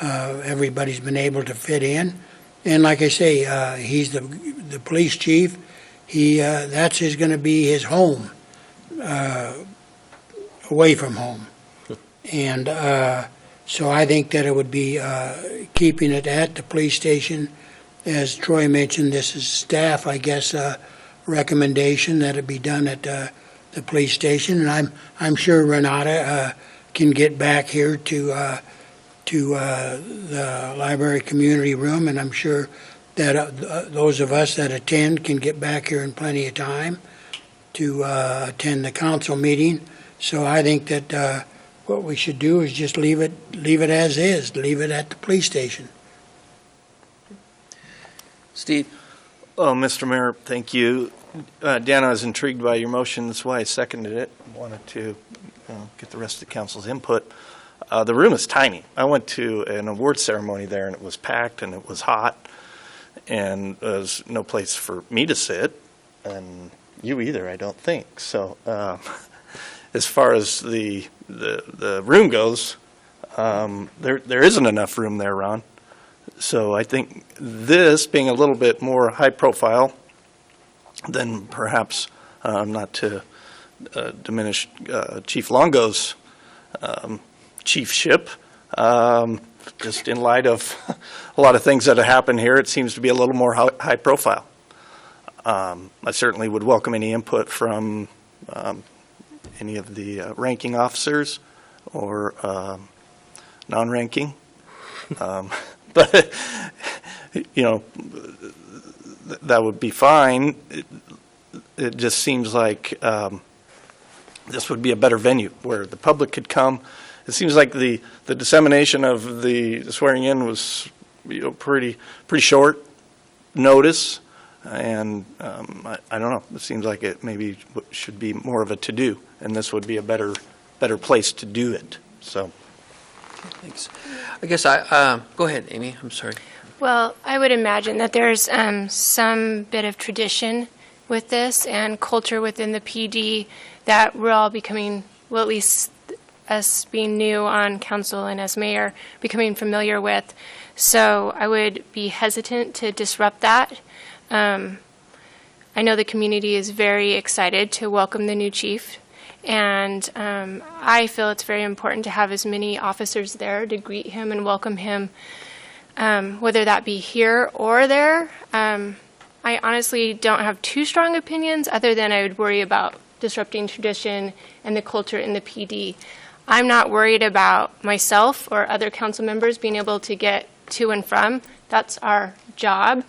everybody's been able to fit in. And like I say, he's the police chief. That's going to be his home, away from home. And so I think that it would be keeping it at the police station. As Troy mentioned, this is staff, I guess, recommendation that it be done at the police station. And I'm sure Renata can get back here to the library community room, and I'm sure that those of us that attend can get back here in plenty of time to attend the council meeting. So I think that what we should do is just leave it as is, leave it at the police station. Steve? Oh, Mr. Mayor, thank you. Dan, I was intrigued by your motion. That's why I seconded it. Wanted to get the rest of the council's input. The room is tiny. I went to an award ceremony there, and it was packed, and it was hot, and there's no place for me to sit, and you either, I don't think. So as far as the room goes, there isn't enough room there, Ron. So I think this being a little bit more high profile than perhaps, not to diminish Chief Longo's chiefship, just in light of a lot of things that have happened here, it seems to be a little more high profile. I certainly would welcome any input from any of the ranking officers or non-ranking. But, that would be fine. It just seems like this would be a better venue where the public could come. It seems like the dissemination of the swearing in was pretty short notice, and I don't know. It seems like it maybe should be more of a to-do, and this would be a better place to do it. So. Thanks. I guess go ahead, Amy. I'm sorry. Well, I would imagine that there's some bit of tradition with this and culture within the PD that we're all becoming, well, at least us being new on council and as mayor, becoming familiar with. So I would be hesitant to disrupt that. I know the community is very excited to welcome the new chief. And I feel it's very important to have as many officers there to greet him and welcome him, whether that be here or there. I honestly don't have too strong opinions, other than I would worry about disrupting tradition and the culture in the PD. I'm not worried about myself or other council members being able to get to and from. That's our job,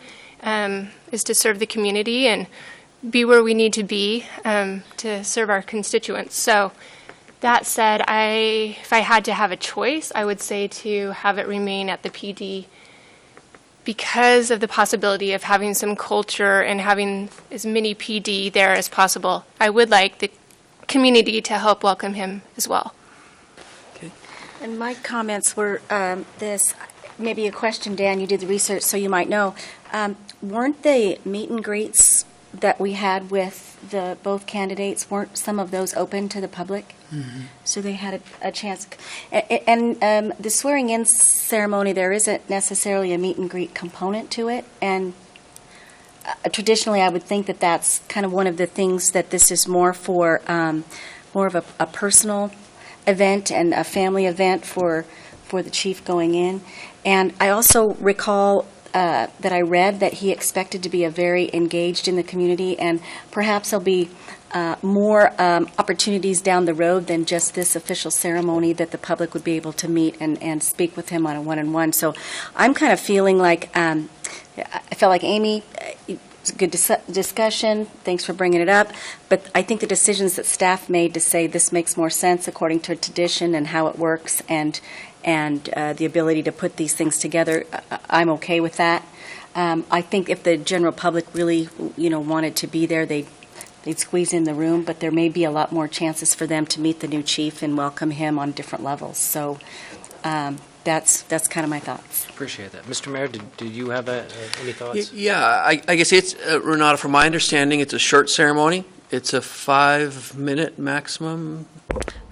is to serve the community and be where we need to be to serve our constituents. So that said, if I had to have a choice, I would say to have it remain at the PD because of the possibility of having some culture and having as many PD there as possible. I would like the community to help welcome him as well. Okay. And my comments were this, maybe a question, Dan, you did the research, so you might know. Weren't the meet and greets that we had with both candidates, weren't some of those open to the public? Mm-hmm. So they had a chance. And the swearing-in ceremony, there isn't necessarily a meet and greet component to it. And traditionally, I would think that that's kind of one of the things that this is more for, more of a personal event and a family event for the chief going in. And I also recall that I read that he expected to be a very engaged in the community, and perhaps there'll be more opportunities down the road than just this official ceremony that the public would be able to meet and speak with him on a one-on-one. So I'm kind of feeling like, I felt like Amy, it's a good discussion, thanks for bringing it up, but I think the decisions that staff made to say this makes more sense according to tradition and how it works and the ability to put these things together, I'm okay with that. I think if the general public really, wanted to be there, they'd squeeze in the room, but there may be a lot more chances for them to meet the new chief and welcome him on different levels. So that's kind of my thoughts. Appreciate that. Mr. Mayor, did you have any thoughts? Yeah, I guess it's, Renata, from my understanding, it's a short ceremony. It's a 5-minute maximum.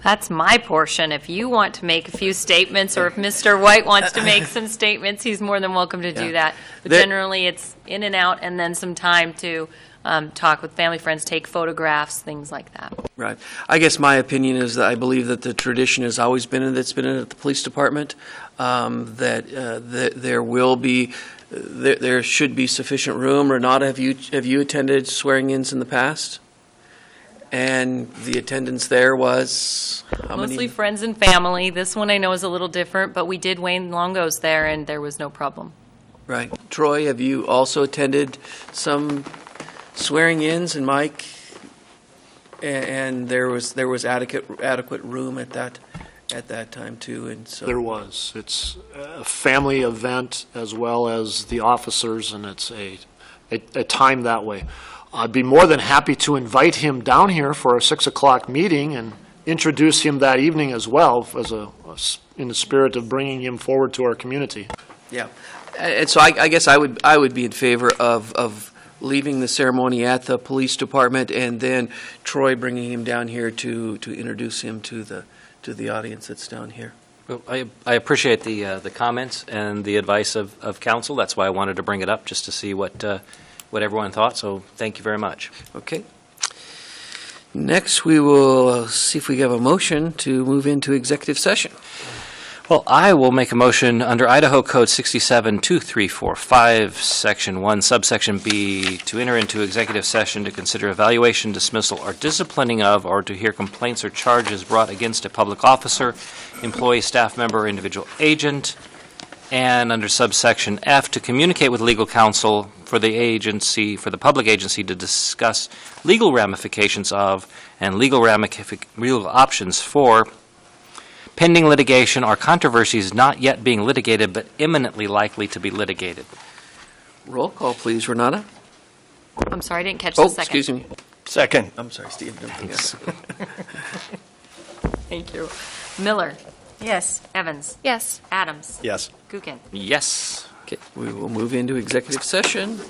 That's my portion. If you want to make a few statements, or if Mr. White wants to make some statements, he's more than welcome to do that. But generally, it's in and out, and then some time to talk with family, friends, take photographs, things like that. Right. I guess my opinion is that I believe that the tradition has always been, and that's been at the police department, that there will be, there should be sufficient room. Renata, have you attended swearing-ins in the past? And the attendance there was how many? Mostly friends and family. This one I know is a little different, but we did Wayne Longo's there, and there was no problem. Right. Troy, have you also attended some swearing-ins? And Mike, and there was adequate room at at that time, too, and so. There was. It's a family event as well as the officers, and it's a time that way. I'd be more than happy to invite him down here for a 6 o'clock meeting and introduce him that evening as well, in the spirit of bringing him forward to our community. Yeah, and so I guess I would be in favor of leaving the ceremony at the police department, and then Troy bringing him down here to introduce him to the audience that's down here. Well, I appreciate the comments and the advice of council. That's why I wanted to bring it up, just to see what everyone thought, so thank you very much. Okay. Next, we will see if we have a motion to move into executive session. Well, I will make a motion under Idaho Code 672345, Section 1, Subsection B, to enter into executive session to consider evaluation, dismissal, or disciplining of, or to hear complaints or charges brought against a public officer, employee, staff member, or individual agent, and under subsection F, to communicate with legal counsel for the public agency to discuss legal ramifications of and legal options for pending litigation or controversies not yet being litigated but imminently likely to be litigated. Roll call, please, Renata. I'm sorry, I didn't catch the second. Excuse me. Second. I'm sorry, Steve. Thank you. Miller, Yes. Evans, Yes. Adams, Yes. Gookin. Yes. Okay, we will move into executive session.